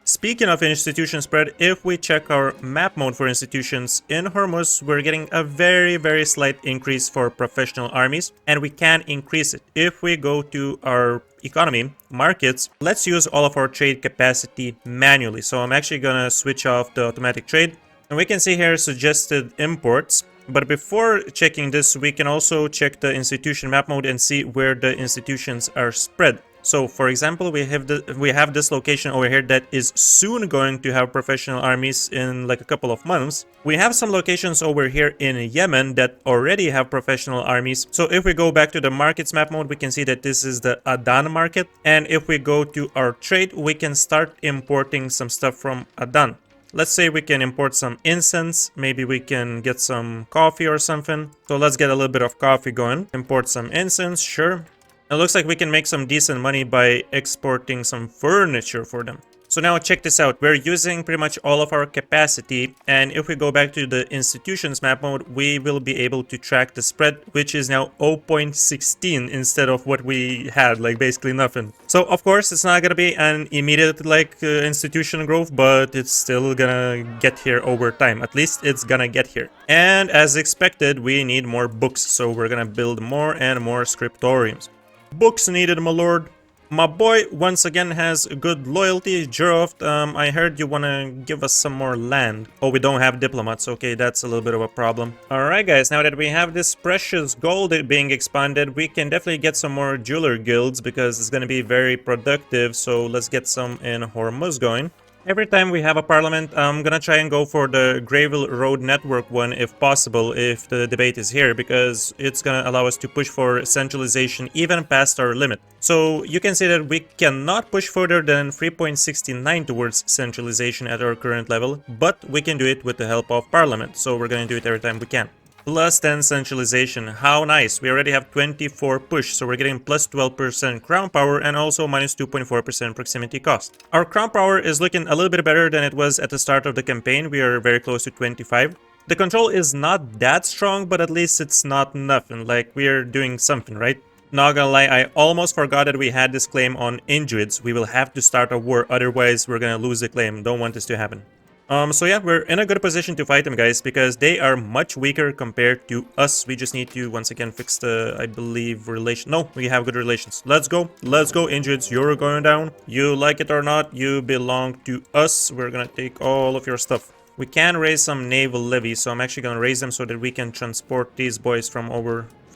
A: Speaking of institution spread, if we check our map mode for institutions in Hormuz, we're getting a very, very slight increase for professional armies, and we can increase it. If we go to our economy, markets, let's use all of our trade capacity manually. So I'm actually gonna switch off the automatic trade, and we can see here suggested imports. But before checking this, we can also check the institution map mode and see where the institutions are spread. So for example, we have this location over here that is soon going to have professional armies in like a couple of months. We have some locations over here in Yemen that already have professional armies. So if we go back to the markets map mode, we can see that this is the Adan market. And if we go to our trade, we can start importing some stuff from Adan. Let's say we can import some incense, maybe we can get some coffee or something. So let's get a little bit of coffee going. Import some incense, sure. It looks like we can make some decent money by exporting some furniture for them. So now check this out. We're using pretty much all of our capacity, and if we go back to the institutions map mode, we will be able to track the spread, which is now 0.16 instead of what we had, like basically nothing. So of course it's not gonna be an immediate like institution growth, but it's still gonna get here over time. At least it's gonna get here. And as expected, we need more books, so we're gonna build more and more scriptoriums. Books needed, my lord. My boy once again has good loyalty. Jarwanids, I heard you wanna give us some more land. Oh, we don't have diplomats. Okay, that's a little bit of a problem. Alright guys, now that we have this precious gold being expanded, we can definitely get some more jeweler guilds because it's gonna be very productive. So let's get some in Ormus going. Every time we have a parliament, I'm gonna try and go for the Gravel Road Network one if possible, if the debate is here, because it's gonna allow us to push for centralization even past our limit. So you can say that we cannot push further than 3.69 towards centralization at our current level, but we can do it with the help of parliament, so we're gonna do it every time we can. Plus 10 centralization, how nice. We already have 24 push, so we're getting plus 12% crown power and also minus 2.4% proximity cost. Our crown power is looking a little bit better than it was at the start of the campaign. We are very close to 25. The control is not that strong, but at least it's not nothing, like we are doing something, right? Not gonna lie, I almost forgot that we had this claim on Indrids. We will have to start a war, otherwise we're gonna lose the claim. Don't want this to happen. So yeah, we're in a good position to fight them, guys, because they are much weaker compared to us. We just need to, once again, fix the, I believe, relation. No, we have good relations. Let's go, Indrids. You're going down. You like it or not, you belong to us. We're gonna take all of your stuff. We can raise some naval levies, so I'm actually gonna raise them so that we can transport these boys from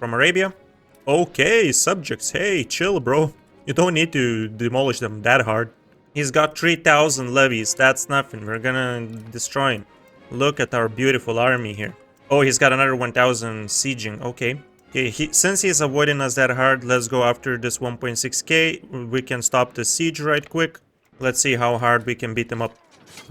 A: Arabia. Okay, subjects, hey, chill, bro. You don't need to demolish them that hard. He's got 3,000 levies. That's nothing. We're gonna destroy him. Look at our beautiful army here. Oh, he's got another 1,000 sieging. Okay. Okay, since he's avoiding us that hard, let's go after this 1.6k. We can stop the siege right quick. Let's see how hard we can beat them up.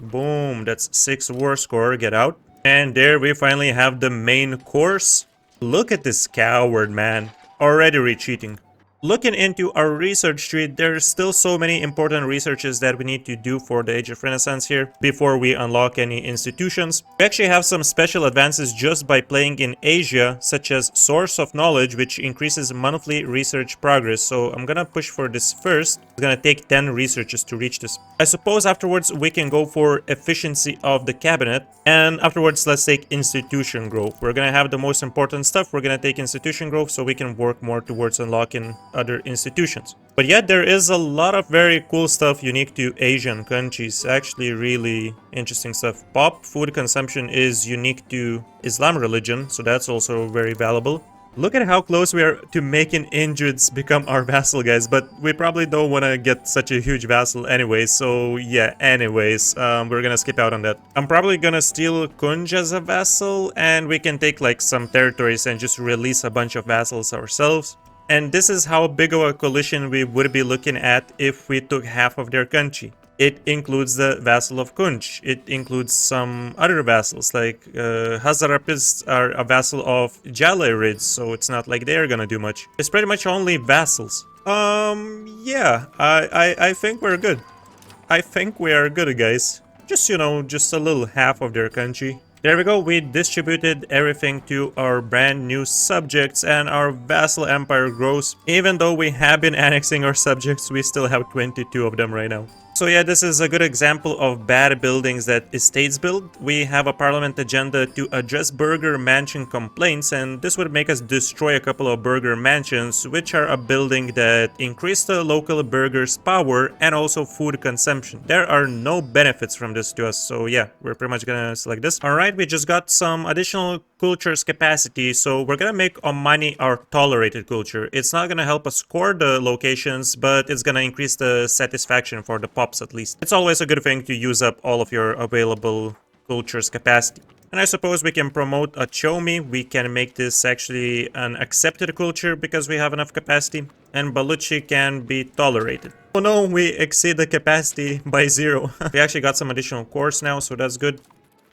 A: Boom. That's 6 war score. Get out. And there we finally have the main course. Look at this coward, man. Already retreating. Looking into our research tree, there's still so many important researches that we need to do for the Age of Renaissance here before we unlock any institutions. We actually have some special advances just by playing in Asia, such as Source of Knowledge, which increases monthly research progress. So I'm gonna push for this first. It's gonna take 10 researches to reach this. I suppose afterwards we can go for efficiency of the cabinet, and afterwards let's take institution growth. We're gonna have the most important stuff. We're gonna take institution growth so we can work more towards unlocking other institutions. But yet there is a lot of very cool stuff unique to Asian countries. Actually really interesting stuff. Pop food consumption is unique to Islam religion, so that's also very valuable. Look at how close we are to making Indrids become our vassal, guys, but we probably don't want to get such a huge vassal anyway, so yeah, anyways, we're gonna skip out on that. I'm probably gonna steal Kunj as a vassal, and we can take like some territories and just release a bunch of vassals ourselves. And this is how big of a coalition we would be looking at if we took half of their country. It includes the vassal of Kunj. It includes some other vassals, like Hazarapists are a vassal of Jarwanids, so it's not like they're gonna do much. It's pretty much only vassals. Yeah, I think we're good. I think we are good, guys. Just, you know, just a little half of their country. There we go, we distributed everything to our brand new subjects and our vassal empire grows. Even though we have been annexing our subjects, we still have 22 of them right now. So yeah, this is a good example of bad buildings that estates build. We have a parliament agenda to address burgher mansion complaints, and this would make us destroy a couple of burgher mansions, which are a building that increase the local burghers' power and also food consumption. There are no benefits from this to us, so yeah, we're pretty much gonna select this. Alright, we just got some additional culture's capacity, so we're gonna make Omani our tolerated culture. It's not gonna help us score the locations, but it's gonna increase the satisfaction for the pops at least. It's always a good thing to use up all of your available culture's capacity. And I suppose we can promote a Chomi. We can make this actually an accepted culture because we have enough capacity. And Baluchi can be tolerated. Oh no, we exceed the capacity by 0. We actually got some additional cores now, so that's good.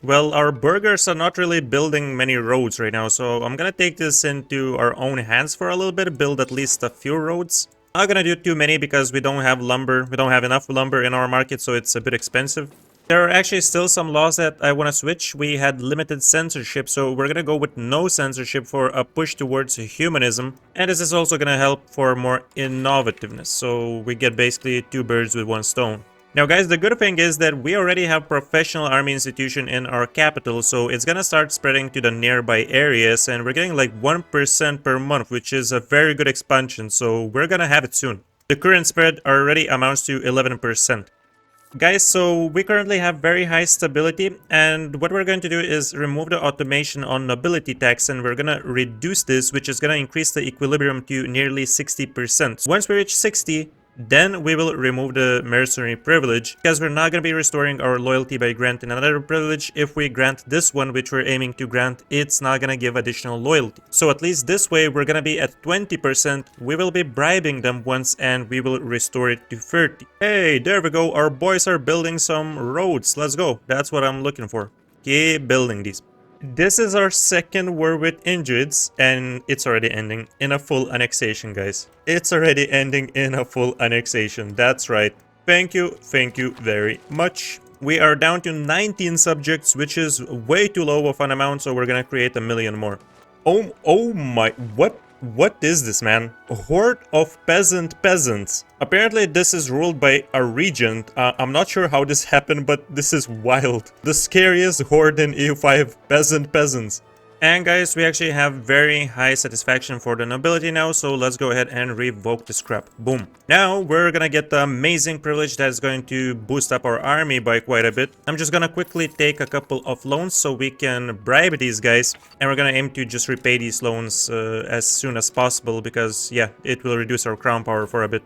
A: Well, our burghers are not really building many roads right now, so I'm gonna take this into our own hands for a little bit, build at least a few roads. Not gonna do too many because we don't have lumber. We don't have enough lumber in our market, so it's a bit expensive. There are actually still some laws that I want to switch. We had limited censorship, so we're going to go with no censorship for a push towards humanism. And this is also going to help for more innovativeness, so we get basically 2 birds with 1 stone. Now guys, the good thing is that we already have professional army institution in our capital, so it's going to start spreading to the nearby areas, and we're getting like 1% per month, which is a very good expansion, so we're going to have it soon. The current spread already amounts to 11%. Guys, so we currently have very high stability, and what we're going to do is remove the automation on nobility tax, and we're gonna reduce this, which is gonna increase the equilibrium to nearly 60%. Once we reach 60, then we will remove the mercenary privilege, because we're not going to be restoring our loyalty by granting another privilege. If we grant this one, which we're aiming to grant, it's not going to give additional loyalty. So at least this way, we're going to be at 20%. We will be bribing them once, and we will restore it to 30. Hey, there we go. Our boys are building some roads. Let's go. That's what I'm looking for. Keep building these. This is our second war with Indrids, and it's already ending in a full annexation, guys. It's already ending in a full annexation. That's right. Thank you very much. We are down to 19 subjects, which is way too low of an amount, so we're gonna create 1 million more. Oh my, what is this, man? A horde of peasants. Apparently this is ruled by a regent. I'm not sure how this happened, but this is wild. The scariest horde in EU5, peasants. And guys, we actually have very high satisfaction for the nobility now, so let's go ahead and revoke the scrap. Boom. Now we're gonna get the amazing privilege that's going to boost up our army by quite a bit. I'm just gonna quickly take a couple of loans so we can bribe these guys, and we're gonna aim to just repay these loans as soon as possible, because yeah, it will reduce our crown power for a bit.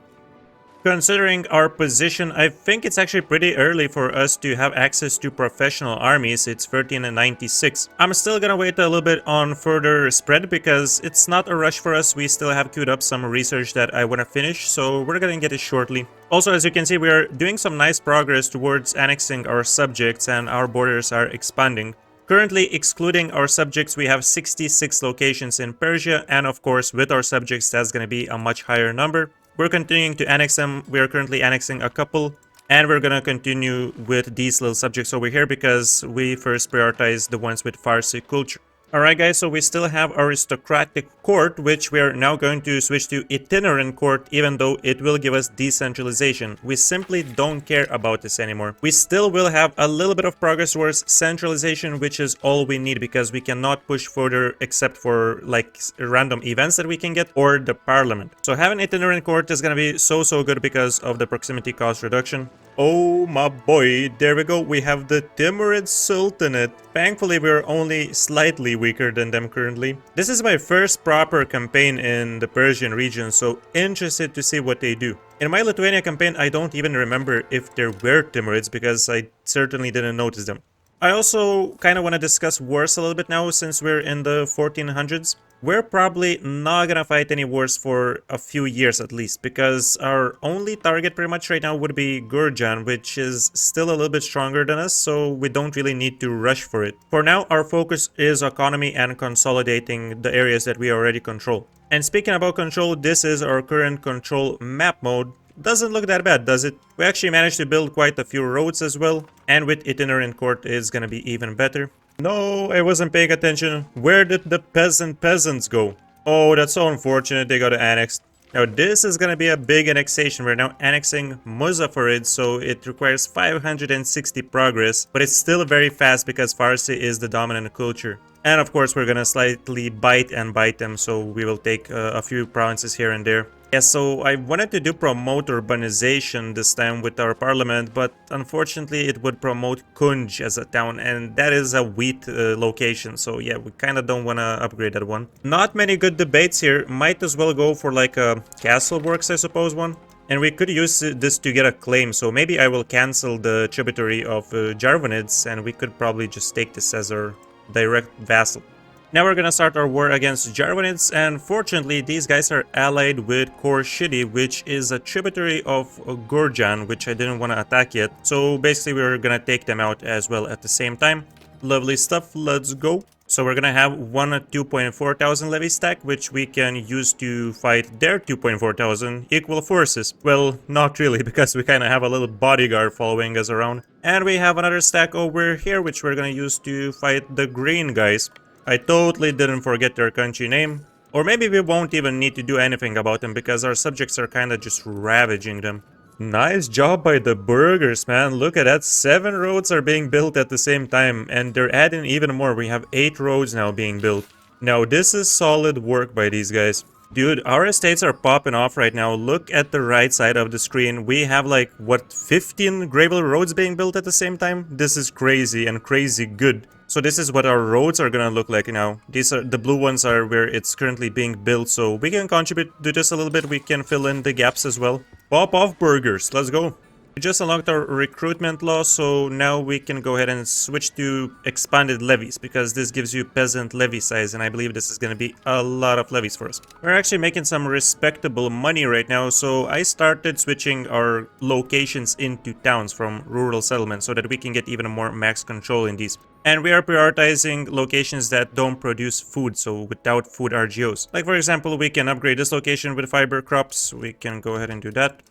A: Considering our position, I think it's actually pretty early for us to have access to professional armies. It's 1396. I'm still gonna wait a little bit on further spread because it's not a rush for us. We still have queued up some research that I want to finish, so we're gonna get it shortly. Also, as you can see, we are doing some nice progress towards annexing our subjects, and our borders are expanding. Currently, excluding our subjects, we have 66 locations in Persia, and of course, with our subjects, that's gonna be a much higher number. We're continuing to annex them. We are currently annexing a couple, and we're gonna continue with these little subjects over here because we first prioritize the ones with Farsi culture. Alright guys, so we still have aristocratic court, which we are now going to switch to itinerant court, even though it will give us decentralization. We simply don't care about this anymore. We still will have a little bit of progress towards centralization, which is all we need because we cannot push further except for like random events that we can get or the parliament. So having itinerant court is gonna be so good because of the proximity cost reduction. Oh my boy, there we go. We have the Timurid Sultanate. Thankfully, we're only slightly weaker than them currently. This is my first proper campaign in the Persian region, so interested to see what they do. In my Lithuania campaign, I don't even remember if there were Timurids because I certainly didn't notice them. I also kind of want to discuss wars a little bit now since we're in the 1400s. We're probably not gonna fight any wars for a few years at least, because our only target pretty much right now would be Gurjan, which is still a little bit stronger than us, so we don't really need to rush for it. For now, our focus is economy and consolidating the areas that we already control. And speaking about control, this is our current control map mode. Doesn't look that bad, does it? We actually managed to build quite a few roads as well, and with itinerant court it's gonna be even better. No, I wasn't paying attention. Where did the peasants go? Oh, that's so unfortunate, they got annexed. Now this is gonna be a big annexation. We're now annexing Muzaffarid, so it requires 560 progress, but it's still very fast because Farsi is the dominant culture. And of course, we're gonna slightly bite them, so we will take a few provinces here and there. Yeah, so I wanted to do promote urbanization this time with our parliament, but unfortunately it would promote Kunj as a town, and that is a wheat location, so yeah, we kind of don't want to upgrade that one. Not many good debates here, might as well go for like a castle works, I suppose, one. And we could use this to get a claim, so maybe I will cancel the tributary of Jarwanids, and we could probably just take this as our direct vassal. Now we're gonna start our war against Jarwanids, and fortunately these guys are allied with Khorshidi, which is a tributary of Gurjan, which I didn't want to attack yet. So basically we're gonna take them out as well at the same time. Lovely stuff, let's go. So we're gonna have one 2.4 thousand levy stack, which we can use to fight their 2.4 thousand equal forces. Well, not really, because we kind of have a little bodyguard following us around. And we have another stack over here, which we're gonna use to fight the green guys. I totally didn't forget their country name. Or maybe we won't even need to do anything about them because our subjects are kind of just ravaging them. Nice job by the burghers, man. Look at that. 7 roads are being built at the same time, and they're adding even more. We have 8 roads now being built. Now this is solid work by these guys. Dude, our estates are popping off right now. Look at the right side of the screen. We have like, what, 15 gravel roads being built at the same time? This is crazy and crazy good. So this is what our roads are gonna look like now. These are the blue ones are where it's currently being built, so we can contribute to this a little bit. We can fill in the gaps as well. Pop off burgers, let's go. We just unlocked our recruitment law, so now we can go ahead and switch to expanded levies, because this gives you peasant levy size, and I believe this is going to be a lot of levies for us. We're actually making some respectable money right now, so I started switching our locations into towns from rural settlements so that we can get even more max control in these. And we are prioritizing locations that don't produce food, so without food RGOs. Like for example, we can upgrade this location with fiber crops. We can go ahead and do that.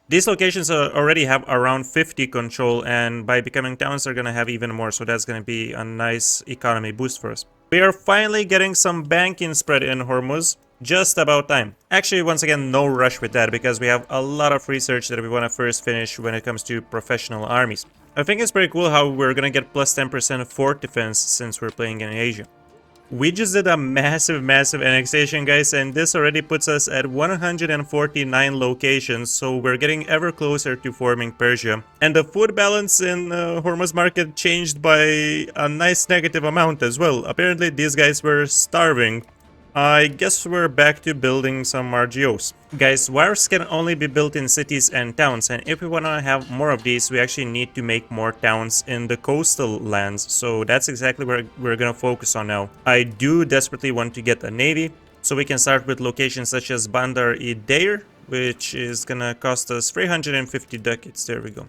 A: These locations already have around 50 control, and by becoming towns they're gonna have even more, so that's gonna be a nice economy boost for us. We are finally getting some banking spread in Hormuz. Just about time. Actually, once again, no rush with that because we have a lot of research that we want to first finish when it comes to professional armies. I think it's pretty cool how we're gonna get plus 10% fort defense since we're playing in Asia. We just did a massive annexation, guys, and this already puts us at 149 locations, so we're getting ever closer to forming Persia. And the food balance in Hormuz market changed by a nice negative amount as well. Apparently these guys were starving. I guess we're back to building some RGOs. Guys, wires can only be built in cities and towns, and if we want to have more of these, we actually need to make more towns in the coastal lands. So that's exactly where we're gonna focus on now. I do desperately want to get a navy, so we can start with locations such as Bandar-i Deir, which is gonna cost us 350 ducats. There we go.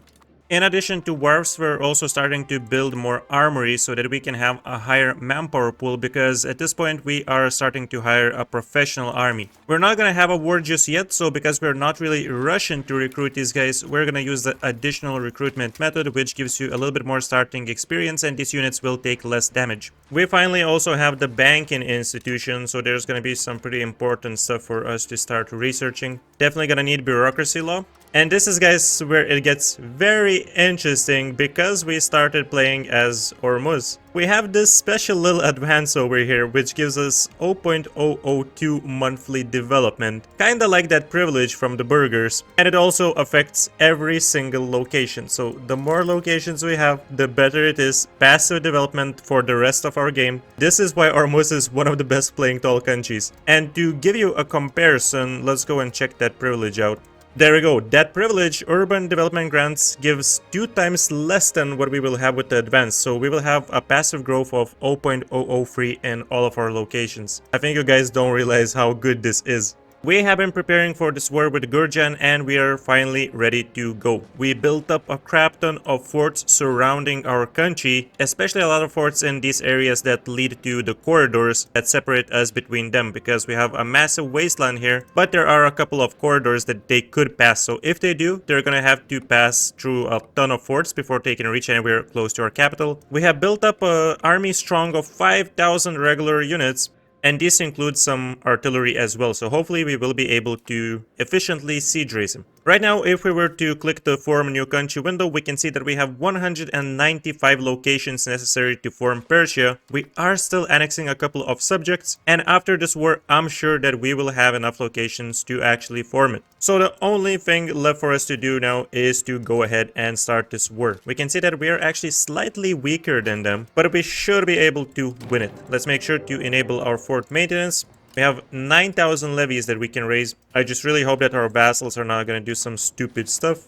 A: In addition to wharfs, we're also starting to build more armories so that we can have a higher manpower pool, because at this point we are starting to hire a professional army. We're not going to have a war just yet, so because we're not really rushing to recruit these guys, we're going to use the additional recruitment method, which gives you a little bit more starting experience, and these units will take less damage. We finally also have the banking institution, so there's going to be some pretty important stuff for us to start researching. Definitely going to need bureaucracy law. And this is, guys, where it gets very interesting because we started playing as Ormus. We have this special little advance over here which gives us 0.002 monthly development, kinda like that privilege from the burghers, and it also affects every single location. So the more locations we have, the better it is. Passive development for the rest of our game. This is why Ormus is one of the best playing tall countries. And to give you a comparison, let's go and check that privilege out. There we go. That privilege, urban development grants, gives 2 times less than what we will have with the advanced. So we will have a passive growth of 0.003 in all of our locations. I think you guys don't realize how good this is. We have been preparing for this war with Gurjan, and we are finally ready to go. We built up a crap ton of forts surrounding our country, especially a lot of forts in these areas that lead to the corridors that separate us between them, because we have a massive wasteland here, but there are a couple of corridors that they could pass. So if they do, they're gonna have to pass through a ton of forts before they can reach anywhere close to our capital. We have built up an army strong of 5,000 regular units, and this includes some artillery as well, so hopefully we will be able to efficiently siege raise him. Right now, if we were to click the form new country window, we can see that we have 195 locations necessary to form Persia. We are still annexing a couple of subjects, and after this war, I'm sure that we will have enough locations to actually form it. So the only thing left for us to do now is to go ahead and start this war. We can see that we are actually slightly weaker than them, but we should be able to win it. Let's make sure to enable our fort maintenance. We have 9,000 levies that we can raise. I just really hope that our vassals are not going to do some stupid stuff.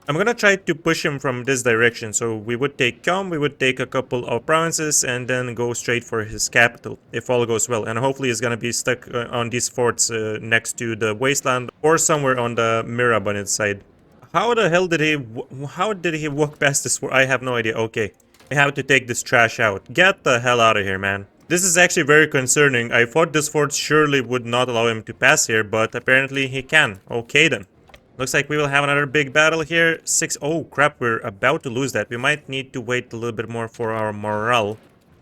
A: I'm going to try to push him from this direction. So we would take Kom, we would take a couple of provinces, and then go straight for his capital, if all goes well. And hopefully he's going to be stuck on these forts next to the wasteland or somewhere on the Mirabunid side. How the hell did he walk past this fort? I have no idea. Okay, we have to take this trash out. Get the hell out of here, man. This is actually very concerning. I thought this fort surely would not allow him to pass here, but apparently he can. Okay then. Looks like we will have another big battle here. Oh crap, we're about to lose that. We might need to wait a little bit more for our morale.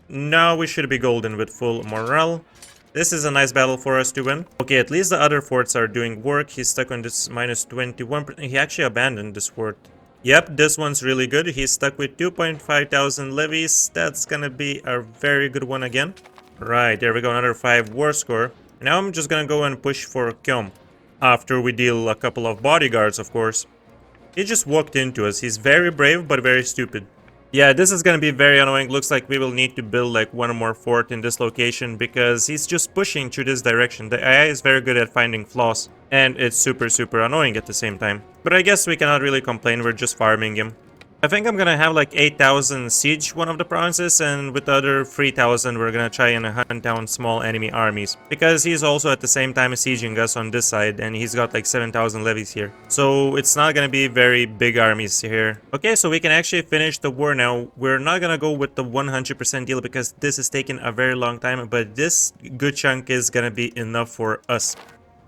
A: No, we should be golden with full morale. This is a nice battle for us to win. Okay, at least the other forts are doing work. He's stuck on this minus 21%. He actually abandoned this fort. Yep, this one's really good. He's stuck with 2,500 levies. That's gonna be a very good one again. Right, there we go, another 5 war score. Now I'm just gonna go and push for Kom. After we deal a couple of bodyguards, of course. He just walked into us. He's very brave, but very stupid. Yeah, this is gonna be very annoying. Looks like we will need to build like one more fort in this location because he's just pushing through this direction. The AI is very good at finding flaws, and it's super annoying at the same time. But I guess we cannot really complain, we're just farming him. I think I'm gonna have like 8,000 siege one of the provinces, and with the other 3,000 we're gonna try and hunt down small enemy armies. Because he's also at the same time sieging us on this side, and he's got like 7,000 levies here. So it's not gonna be very big armies here. Okay, so we can actually finish the war now. We're not gonna go with the 100% deal because this is taking a very long time, but this good chunk is gonna be enough for us.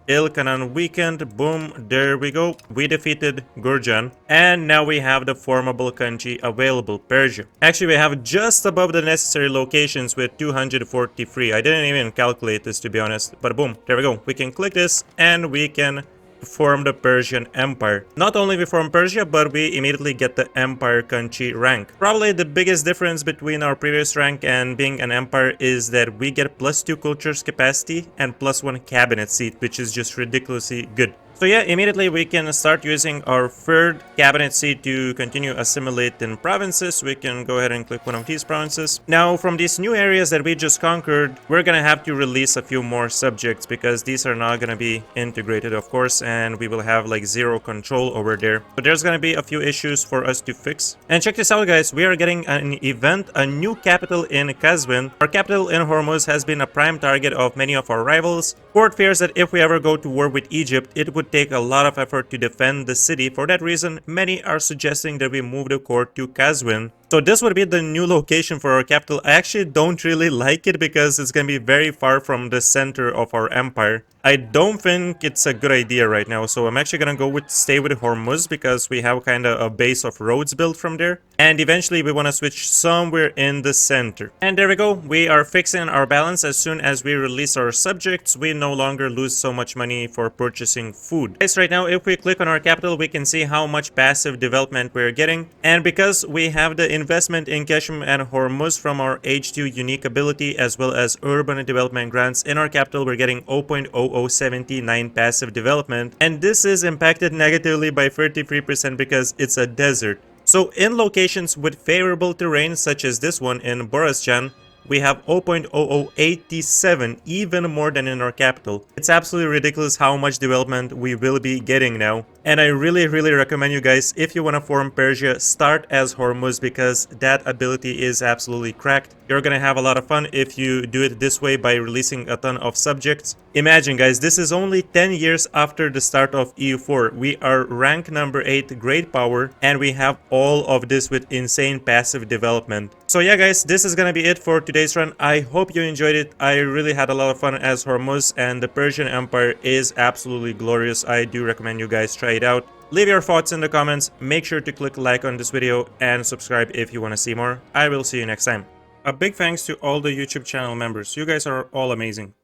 A: Ilkhanate weakened, boom, there we go. We defeated Gurjan, and now we have the formable country available, Persia. Actually, we have just above the necessary locations with 243. I didn't even calculate this, to be honest, but boom, there we go. We can click this, and we can form the Persian Empire. Not only we form Persia, but we immediately get the Empire country rank. Probably the biggest difference between our previous rank and being an empire is that we get +2 cultures capacity and +1 cabinet seat, which is just ridiculously good. So yeah, immediately we can start using our 3rd cabinet seat to continue assimilating provinces. We can go ahead and click one of these provinces. Now, from these new areas that we just conquered, we're gonna have to release a few more subjects because these are not gonna be integrated, of course, and we will have like 0 control over there. But there's gonna be a few issues for us to fix. And check this out, guys. We are getting an event, a new capital in Kazvin. Our capital in Hormuz has been a prime target of many of our rivals. Court fears that if we ever go to war with Egypt, it would take a lot of effort to defend the city. For that reason, many are suggesting that we move the court to Kazvin. So this would be the new location for our capital. I actually don't really like it because it's going to be very far from the center of our empire. I don't think it's a good idea right now, so I'm actually going to stay with Hormuz because we have kind of a base of roads built from there. And eventually we want to switch somewhere in the center. And there we go. We are fixing our balance. As soon as we release our subjects, we no longer lose so much money for purchasing food. Guys, right now, if we click on our capital, we can see how much passive development we're getting. And because we have the investment in Keshem and Hormuz from our H2 unique ability as well as urban development grants in our capital, we're getting 0.0079 passive development, and this is impacted negatively by 33% because it's a desert. So in locations with favorable terrain such as this one in Borazjan, we have 0.0087, even more than in our capital. It's absolutely ridiculous how much development we will be getting now. And I really recommend you guys, if you want to form Persia, start as Hormuz because that ability is absolutely cracked. You're gonna have a lot of fun if you do it this way by releasing a ton of subjects. Imagine, guys, this is only 10 years after the start of EU4. We are rank number 8 great power, and we have all of this with insane passive development. So yeah, guys, this is gonna be it for today's run. I hope you enjoyed it. I really had a lot of fun as Hormuz, and the Persian Empire is absolutely glorious. I do recommend you guys try it out. Leave your thoughts in the comments. Make sure to click like on this video and subscribe if you want to see more. I will see you next time. A big thanks to all the YouTube channel members. You guys are all amazing.